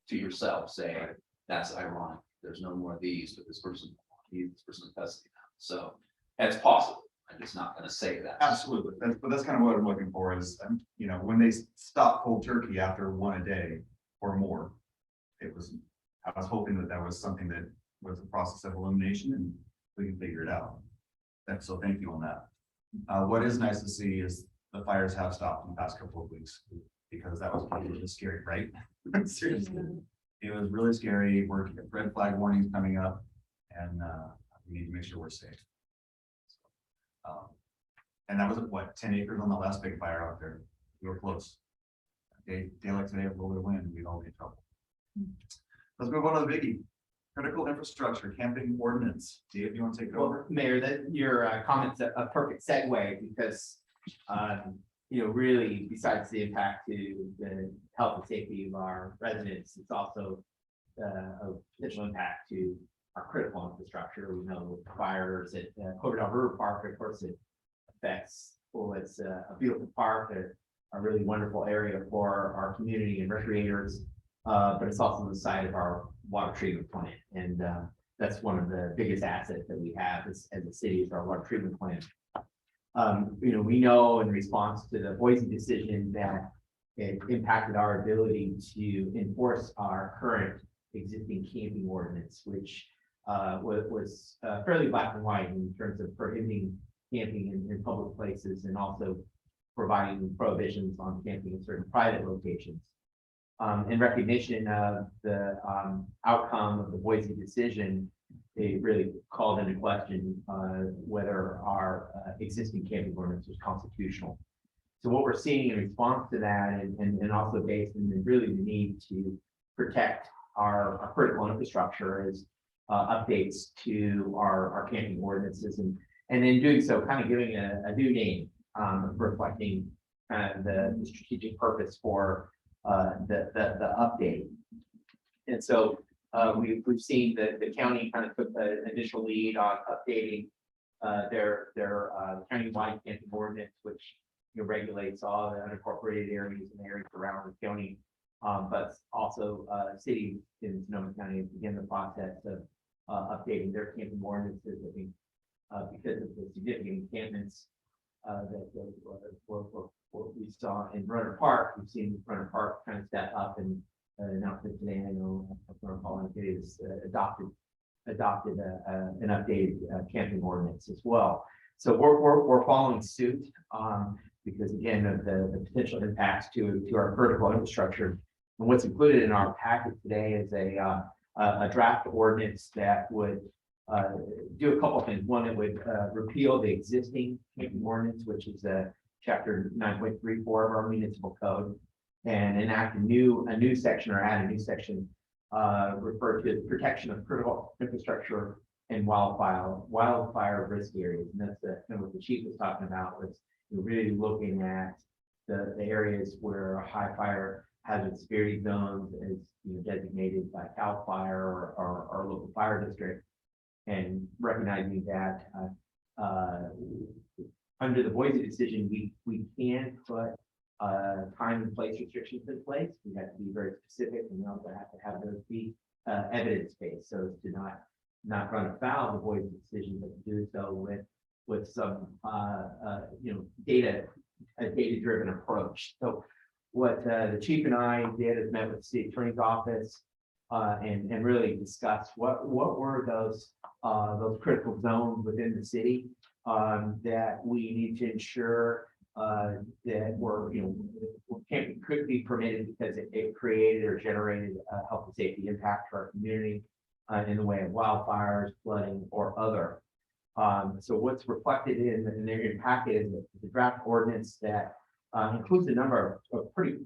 to yourself say, that's ironic. There's no more of these, but this person in custody now. So that's possible. I'm just not going to say that. Absolutely. That's kind of what I'm looking for is, you know, when they stop cold turkey after one a day or more, I was hoping that was something that was a process of elimination and we can figure it out. So thank you on that. What is nice to see is the fires have stopped in the past couple of weeks, because that was really scary, right? Seriously. It was really scary. We're red flag warnings coming up, and we need to make sure we're safe. And that was what, 10 acres on the last big fire out there. We were close. Day like today, a little bit of wind, we'd all be in trouble. Let's move on to the biggie. Critical infrastructure camping ordinance. Dave, you want to take Well, over? Mayor, that your comment's a perfect segue because, you know, really besides the impact to the health and safety of our residents, it's also a potential impact to our critical infrastructure. We know with fires at Cloverdale River Park, of course, it affects, well, it's a beautiful park, a really wonderful area for our community and recreators, but it's also the site of our water treatment plant. And that's one of the biggest assets that we have as a city is our water treatment plant. You know, we know in response to the Boise decision that it impacted our ability to enforce our current existing camping ordinance, which was fairly black and white in terms of prohibiting camping in public places and also providing prohibitions on camping in certain private locations. In recognition of the outcome of the Boise decision, it really called into question whether our existing camping ordinance was constitutional. So what we're seeing in response to that, and also based on really the need to protect our critical infrastructure, is updates to our camping ordinances, and in doing so, kind of giving a new name, reflecting kind of the strategic purpose for the update. And so we've seen the county kind of took the initial lead on updating their county-wide camping ordinance, which, you know, regulates all the unincorporated areas and areas around the county. But also cities in Sonoma County begin the process of updating their camping ordinances. I think because of the significant encampments what we saw in Runner Park. We've seen Runner Park kind of step up and announcement today. I know Runner Park is adopted an updated camping ordinance as well. So we're following suit because again of the potential impacts to our critical infrastructure. And what's included in our packet today is a draft ordinance that would do a couple of things. One, it would repeal the existing camping ordinance, which is chapter 9.34 of our municipal code, and enact a new section or add a new section referred to protection of critical infrastructure and wildfire risk areas. And that's kind of what the chief was talking about, was really looking at the areas where high fire hazard severity zones is designated by CAL FIRE or our local fire district, and recognizing that under the Boise decision, we can put time and place restrictions in place. We have to be very specific, and we also have to have those be evidence-based, so as to not run afoul of the Boise decision, but to do so with some data-driven approach. So what the chief and I did is met with the city attorney's office and really discussed what were those critical zones within the city that we need to ensure that were, camping could be permitted because it created or generated a health and safety impact to our community in the way of wildfires, flooding, or other. So what's reflected in their packet is the draft ordinance that includes a number of pretty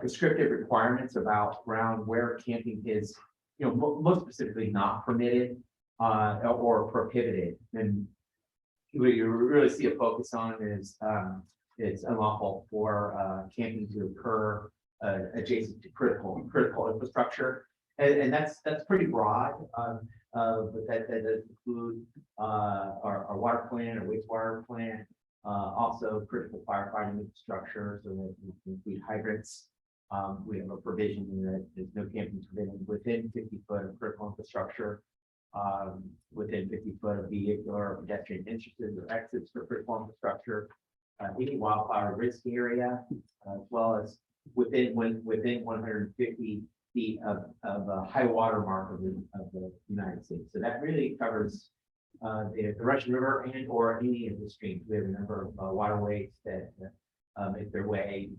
prescriptive requirements around where camping is, most specifically not permitted or prohibited. And what you really see a focus on is it's unlawful for camping to occur adjacent to critical infrastructure, and that's pretty broad. But that does include our water plant, our wastewater plant, also critical firefighting infrastructure, so that we include hydrants. We have a provision that there's no camping permitted within 50 foot of critical infrastructure, within 50 foot of vehicular or pedestrian entrances or exits for critical infrastructure, any wildfire risk area, as well as within 150 feet of a high water mark of the United States. So that really covers the Russian River and or any of the streams. We have a number of waterways that make their way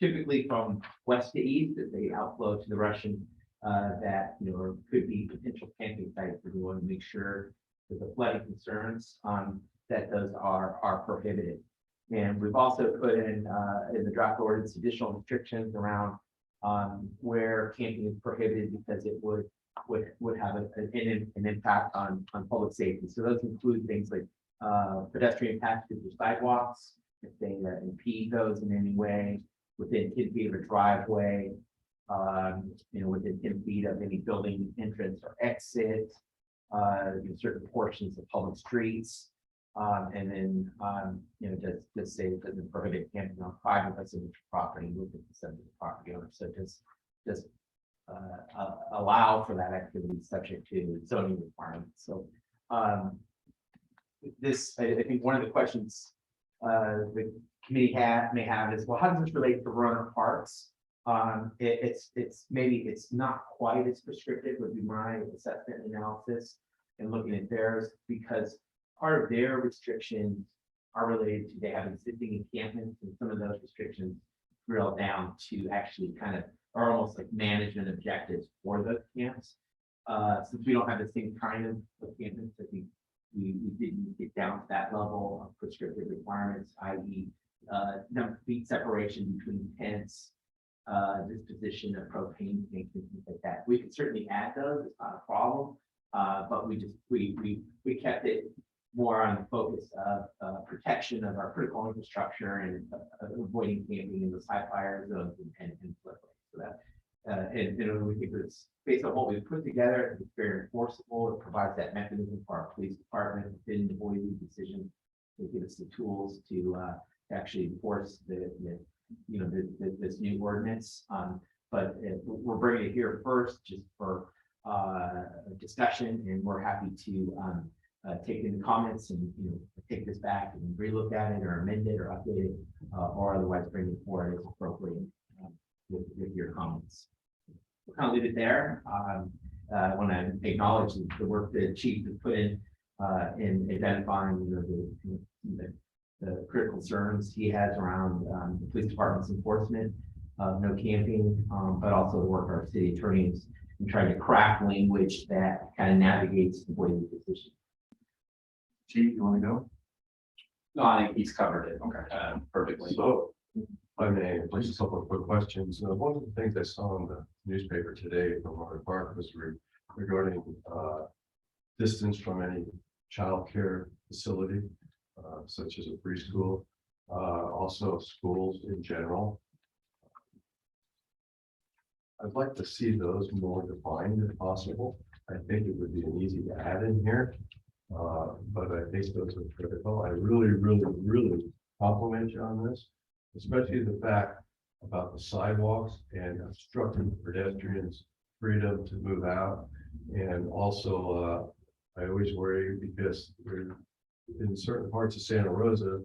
typically from west to east as they outflow to the Russian that could be potential camping sites. We want to make sure that the flooding concerns that those are prohibited. And we've also put in the draft ordinance additional restrictions around where camping is prohibited because it would have an impact on public safety. So those include things like pedestrian passages or sidewalks, if they impede those in any way, within 10 feet of a driveway, within 10 feet of any building entrance or exit, certain portions of public streets, and then just say it doesn't prohibit camping on private residential property within the consent of the property owner. So just allow for that activity subject to zoning requirements. So this, I think one of the questions the committee may have is, well, how does this relate to runner parks? It's not quite as prescriptive would be my assessment analysis and looking at theirs, because part of their restrictions are related to they have existing encampments, and some of those restrictions drill down to actually kind of are almost like management objectives for the camps. Since we don't have the same kind of encampments, I think we didn't get down to that level of prescriptive requirements, i.e. Number of feet separation between tents, disposition of propane tanks and things like that. We could certainly add those, it's not a problem. But we kept it more on the focus of protection of our critical infrastructure and avoiding camping in those high fire zones and floodplains. So that and we think it's based on what we've put together, it's very enforceable. It provides that mechanism for our police department within the Boise decision to give us the tools to actually enforce this new ordinance. But we're bringing it here first just for discussion, and we're happy to take in the comments and, take this back and relook at it or amend it or update it, or otherwise bring it forward as appropriate with your comments. We'll kind of leave it there. I want to acknowledge the work that Chief has put in identifying, the critical concerns he has around the police department's enforcement of no camping, but also the work our city attorneys in trying to craft language that kind of navigates the way we position. Chief, you want to go? No, I think he's covered it. Okay. Perfectly. So, if I may, just a couple of quick questions. One of the things I saw in the newspaper today from our park was regarding distance from any childcare facility, such as a preschool, also schools in general. I'd like to see those more defined if possible. I think it would be an easy add in here. But I think those are critical. I really compliment you on this, especially the fact about the sidewalks and obstructing pedestrians' freedom to move out. And also, I always worry because we're in certain parts of Santa Rosa,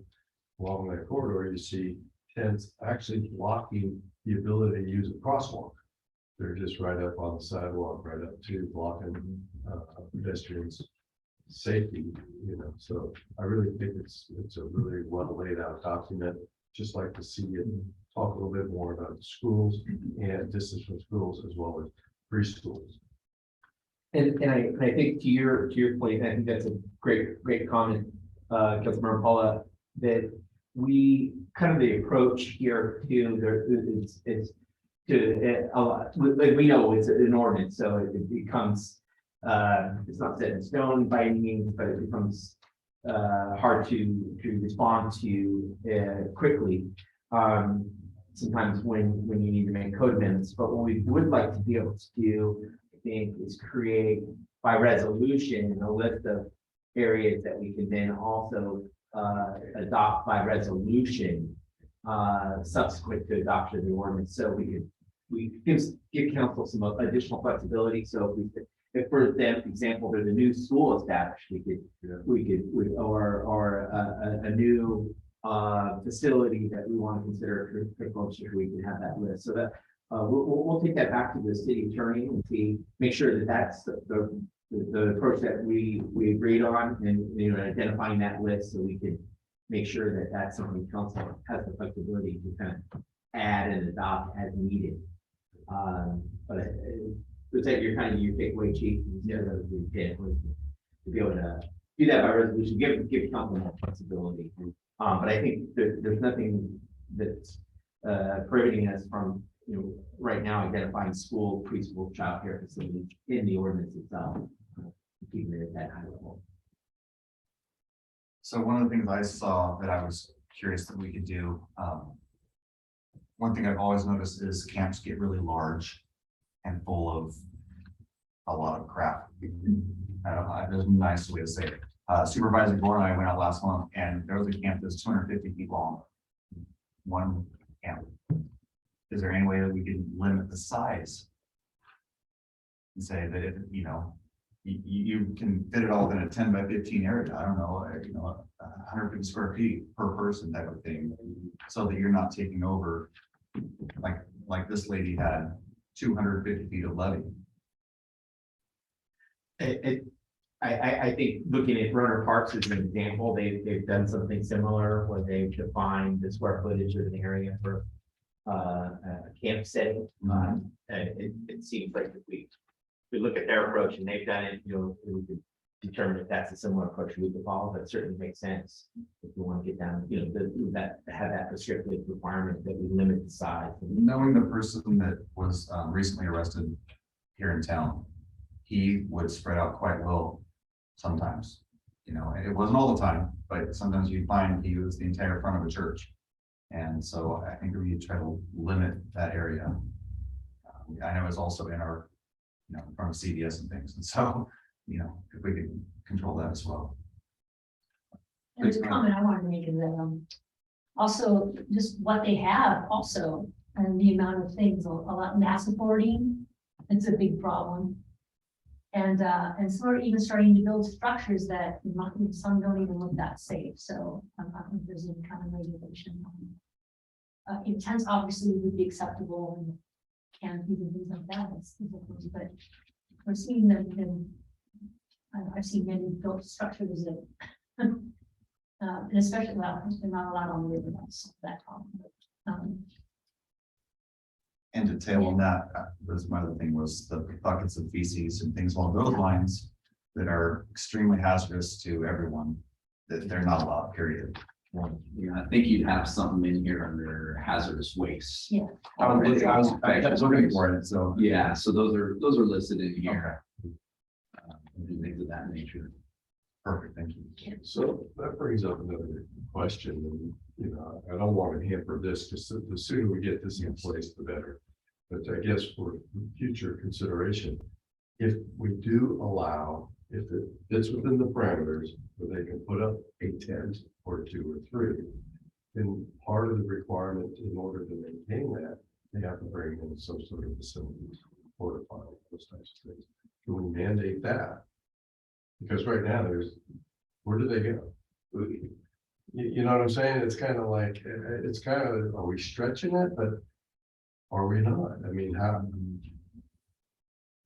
along that corridor, you see tents actually blocking the ability to use a crosswalk. They're just right up on the sidewalk, right up to blocking pedestrians' safety, so I really think it's a really well laid out document. Just like to see it talk a little bit more about the schools and distance from schools as well as preschools. And I think to your point, I think that's a great comment, Councilmember Paula, that we kind of the approach here to it's to a lot, like we know it's an ordinance, so it becomes it's not set in stone by any means, but it becomes hard to respond to quickly. Sometimes when you need to make code amendments, but what we would like to be able to do, I think, is create by resolution a list of areas that we can then also adopt by resolution subsequent to adoption of the ordinance. So we give council some additional flexibility. So if for example, there's a new school established, or a new facility that we want to consider critical, we can have that list. So that we'll take that back to the city attorney and make sure that that's the approach that we agreed on, and identifying that list so we can make sure that that's something council has the flexibility to kind of add and adopt as needed. But was that your takeaway, Chief? To be able to do that by resolution, give council more flexibility. But I think there's nothing that's prohibiting us from, right now identifying school, preschool, childcare facilities in the ordinance itself, keeping it at that high level. So one of the things I saw that I was curious that we could do, one thing I've always noticed is camps get really large and full of a lot of crap. I don't know, there's a nice way to say it. Supervisor Gore and I went out last month, and there was a camp that's 250 feet long. One camp. Is there any way that we can limit the size? And say that if, you can fit it all within a 10 by 15 area. I don't know, 150 square feet per person type of thing, so that you're not taking over like this lady had 250 feet of levee. I think looking at Runner Parks as an example, they've done something similar where they've defined the square footage of an area for a camp setting. It seems like if we look at their approach and they've done it, we could determine if that's a similar approach we could follow. But certainly makes sense if we want to get down, have that prescriptive requirement that we limit the size. Knowing the person that was recently arrested here in town, he would spread out quite well sometimes. It wasn't all the time, but sometimes you find he was the entire front of a church. And so I think we try to limit that area. I know it's also in our, in front of CVS and things. And so, if we could control that as well. There's a comment I wanted to make is that also just what they have also, and the amount of things, a lot of mass hoarding, it's a big problem. And some are even starting to build structures that some don't even look that safe, so I'm not think there's any kind of regulation. Tents obviously would be acceptable and canopies and things like that, but we're seeing them in, I've seen many built structures that, and especially, well, they're not allowed on the river, that's that problem. And to tail on that, was my other thing was the buckets of feces and things along those lines that are extremely hazardous to everyone, that they're not allowed, period. Yeah, I think you'd have something in here under hazardous waste. Yeah. I was looking for it, so. Yeah, so those are listed in here. And things of that nature. Perfect, thank you. So that brings up another question, and, you know, I don't want to hamper this, because the sooner we get this in place, the better. But I guess for future consideration, if we do allow, if it fits within the parameters where they can put up a tent or two or three, then part of the requirement in order to maintain that, they have to bring in some sort of facilities, porta potty, those types of things. Can we mandate that? Because right now where do they go? You know what I'm saying? It's kind of like, it's kind of, are we stretching it, but are we not? I mean, how?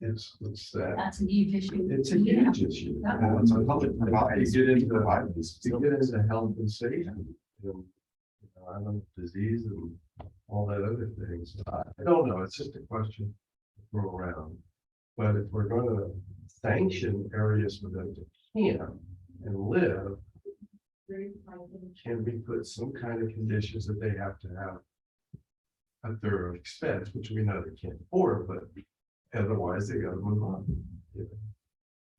It's that, That's a huge issue. it's a huge issue. Yeah. It's a public provided. You get into Provide these you get into health and safety, I don't know, disease and all that other things. I don't know, it's just a question to throw around. But if we're gonna sanction areas for them to camp and live, can we put some kind of conditions that they have to have at their expense, which we know they can't afford, but otherwise they gotta move on.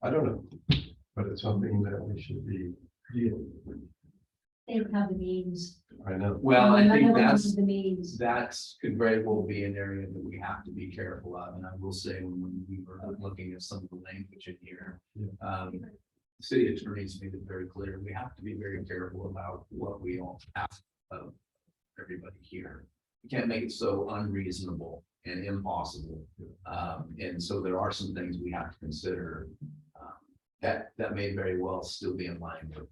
I don't know, but it's something that we should be dealing with. They don't have the means. I know. Well, I None think of them have that's, the means. could very well be an area that we have to be careful of, and I will say, when we were looking at some of the language in here. The city attorneys made it very clear, we have to be very careful about what we all ask of everybody here. We can't make it so unreasonable and impossible. And so there are some things we have to consider, that may very well still be in line with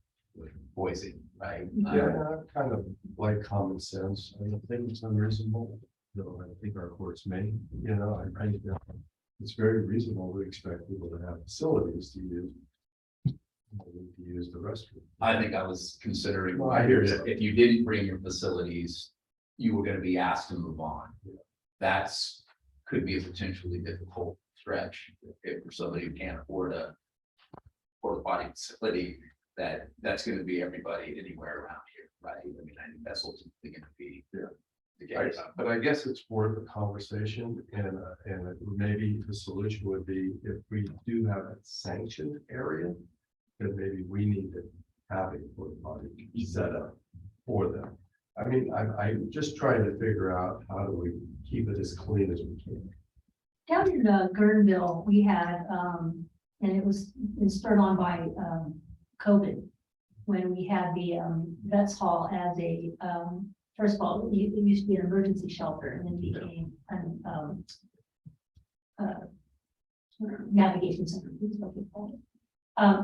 Boise, right? Yeah, I kind of like common sense. I don't think it's unreasonable. No, I think our courts may, it's very reasonable to expect people to have facilities to use. To use the restroom. I think I was considering, Well, I hear you. if you didn't bring your facilities, you were gonna be asked to move on. That's, could be a potentially difficult stretch if for somebody who can't afford a porta potty facility, that's gonna be everybody anywhere around here, right? I mean, I think that's ultimately gonna be the case. But I guess it's worth a conversation, and maybe the solution would be if we do have a sanctioned area, then maybe we need to have a porta potty set up for them. I mean, I'm just trying to figure out how do we keep it as clean as we can. Down in Guerneville, we had, and it was spurred on by COVID, when we had the vets hall as a, first of all, it used to be an emergency shelter, and then became an navigation center. Is what they called it.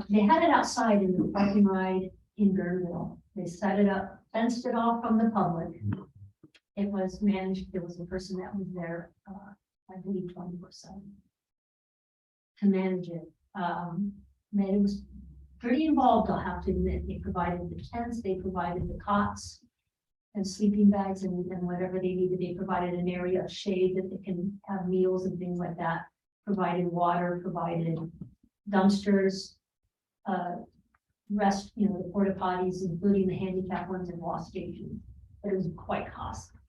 They had it outside in the parking ride in Guerneville. They set it up, fenced it off from the public. It was managed, there was a person that was there, I believe 24/7 to manage it. It was pretty involved, I'll have to admit. They provided the tents, they provided the cots and sleeping bags and whatever they needed. They provided an area of shade that they can have meals and things like that. Provided water, provided dumpsters, the porta potties, including the handicap ones and wash stations. But it was quite costly.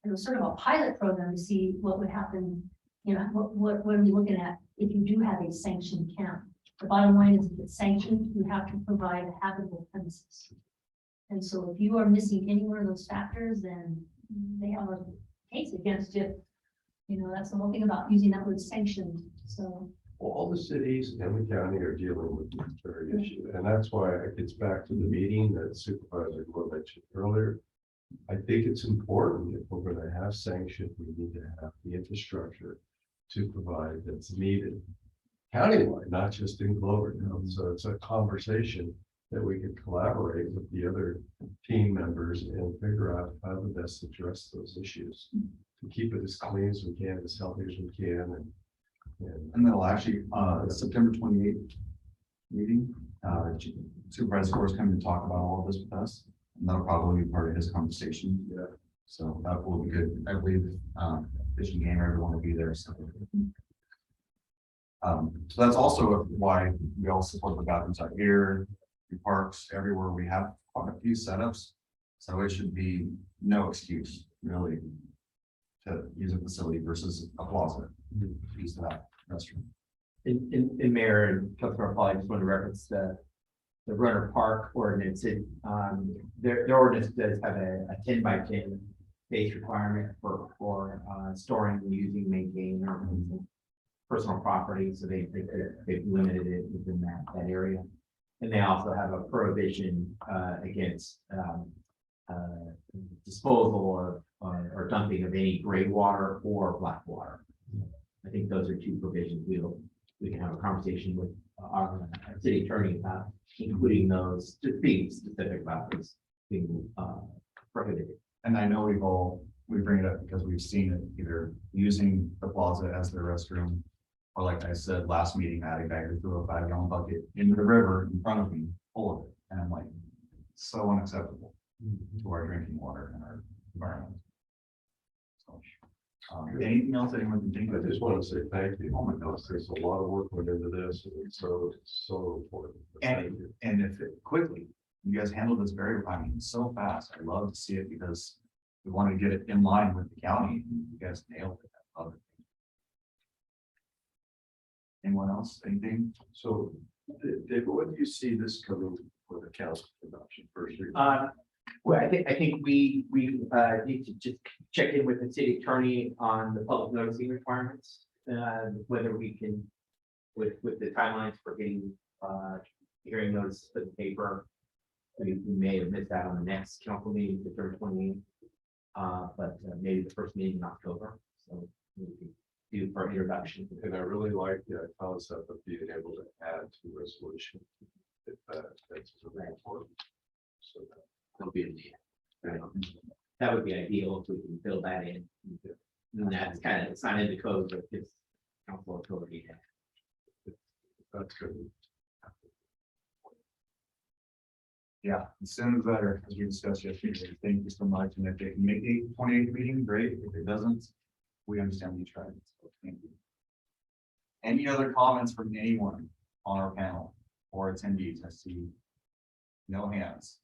It was sort of a pilot program to see what would happen. What are we looking at if you do have a sanctioned camp? The bottom line is, if it's sanctioned, you have to provide habitable premises. And so if you are missing any one of those factors, then they have a case against it. That's the whole thing about using that word sanctioned. So. Well, all the cities and the county are dealing with this very issue, and that's why it gets back to the meeting that Supervisor Gore mentioned earlier. I think it's important, if we're going to have sanctions, we need to have the infrastructure to provide that's needed countywide, not just in Cloverdale. So it's a conversation that we could collaborate with the other team members and figure out how to best address those issues. To keep it as clean as we can, as healthy as we can, And then actually, September 28th meeting, Supervisor Gore's coming to talk about all of this with us. And that'll probably be part of his conversation. Yeah. So that will be good. I believe, Fish and Game, everyone will be there. So that's also why we all support the bathrooms out here, the parks, everywhere. We have quite a few setups. So it should be no excuse, really, to use a facility versus a closet. Use that restroom. In Mayor and Councilor Paul, I just want to reference the Runner Park ordinance. Their ordinance does have a 10 by 10 space requirement for storing, using, maintaining personal property. So they've limited it within that area. And they also have a prohibition against disposal of or dumping of any gray water or black water. I think those are two provisions we can have a conversation with our city attorney about, including those, just being specific about this being prohibited. And I know we bring it up because we've seen it either using the plaza as their restroom. Or like I said, last meeting, Maddie Bagger threw a 5-gallon bucket into the river in front of me, full of it. And I'm like, so unacceptable to our drinking water and our environment. So, anything else anyone can think I of? just want to say thank you. Oh my gosh, there's a lot of work went into this. And it's so important. Thank you. And if it quickly, you guys handled this so fast. I love to see it because we want to get it in line with the county. You guys nailed it. I love it. Anyone else? Anything? So, David, when do you see this coming for the council adoption first? Well, I think we need to just check in with the city attorney on the public noticing requirements. Whether we can, with the timelines for getting hearing notice for the paper. We may have missed out on the next council meeting, the 28th. But maybe the first meeting in October. So we can do for introduction. And I really like the concept of being able to add to resolution. If that's really important. So That'll be a need. That would be ideal if we can fill that in. And that's kind of, it's not in the code, but it's council authority. that's good. Yeah, the sooner the better, as we discussed yesterday. Thank you so much. And if they can make the 28th meeting, great. If it doesn't, we understand you tried. So thank you. Any other comments from anyone on our panel or attendees? I see no hands.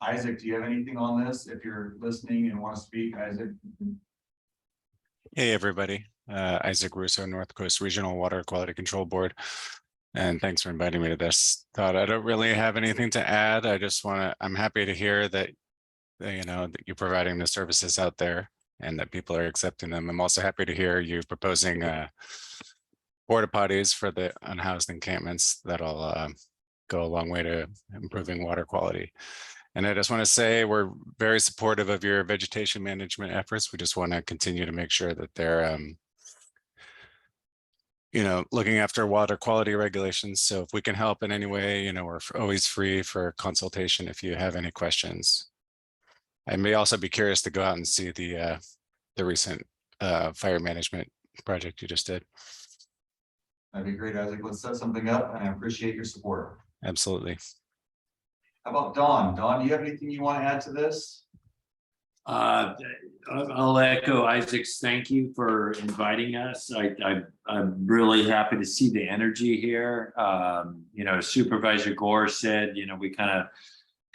Isaac, do you have anything on this? If you're listening and want to speak, Isaac? Hey, everybody. Isaac Russo, North Coast Regional Water Quality Control Board. And thanks for inviting me to this. Thought I don't really have anything to add. I just I'm happy to hear that, that you're providing the services out there and that people are accepting them. I'm also happy to hear you proposing porta potties for the unhoused encampments. That'll go a long way to improving water quality. And I just want to say we're very supportive of your vegetation management efforts. We just want to continue to make sure that they're, looking after water quality regulations. So if we can help in any way, we're always free for consultation if you have any questions. I may also be curious to go out and see the recent fire management project you just did. That'd be great, Isaac. Let's set something up, and I appreciate your support. Absolutely. How about Dawn? Dawn, do you have anything you want to add to this? I'll echo Isaac's thank you for inviting us. I'm really happy to see the energy here. Supervisor Gore said, we kind of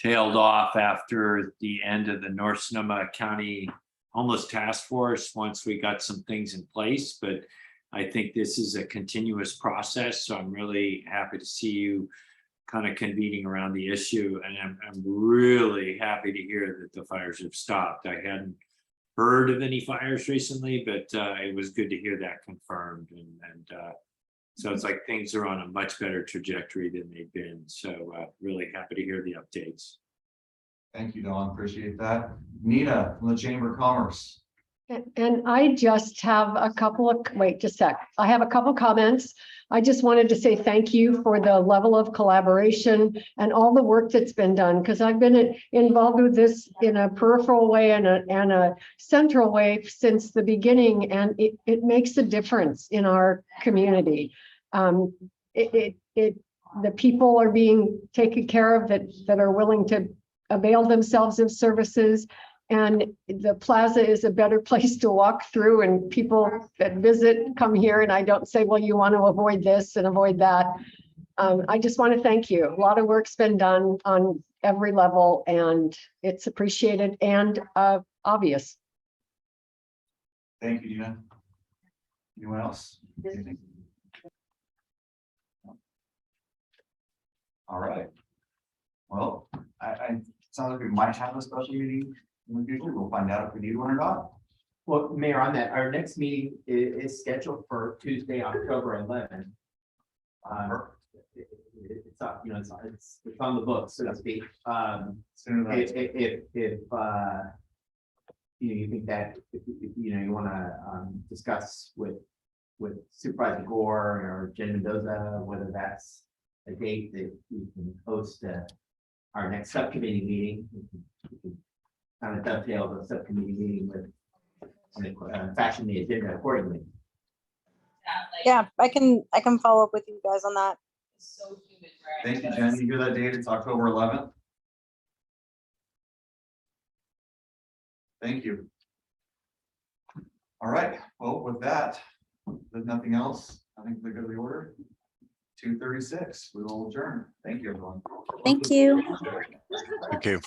tailed off after the end of the North Sonoma County Homeless Task Force once we got some things in place, but I think this is a continuous process. So I'm really happy to see you kind of convening around the issue. And I'm really happy to hear that the fires have stopped. I hadn't heard of any fires recently, but it was good to hear that confirmed. And so it's like things are on a much better trajectory than they've been. So really happy to hear the updates. Thank you, Dawn. Appreciate that. Nina from the Chamber of Commerce. And I just have a couple of, wait, just a sec. I have a couple comments. I just wanted to say thank you for the level of collaboration and all the work that's been done, because I've been involved with this in a peripheral way and a central way since the beginning, and it makes a difference in our community. The people are being taken care of that are willing to avail themselves of services. And the plaza is a better place to walk through, and people that visit come here, and I don't say, well, you want to avoid this and avoid that. I just want to thank you. A lot of work's been done on every level, and it's appreciated and obvious. Thank you, Dina. Anyone else? Anything? All right. Well, I sounds like we might have a special meeting in the future. We'll find out if we need one or not. Well, Mayor, on that, our next meeting is scheduled for Tuesday, October 11th. It's up, you know, it's on the books, so to speak. Sooner than If you think that, you know, you want to discuss with Supervisor Gore or Jen Mendoza, whether that's a date that we can host our next subcommittee meeting. We can kind of dovetail the subcommittee meeting with fashion the agenda accordingly. Yeah, I can follow up with you guys on that. Thank you, Jen. You hear that date? It's October 11th. Thank you. All right. Well, with that, there's nothing else. I think we're good to the order. 2:36. We will adjourn. Thank you, everyone. Thank you. Thank you.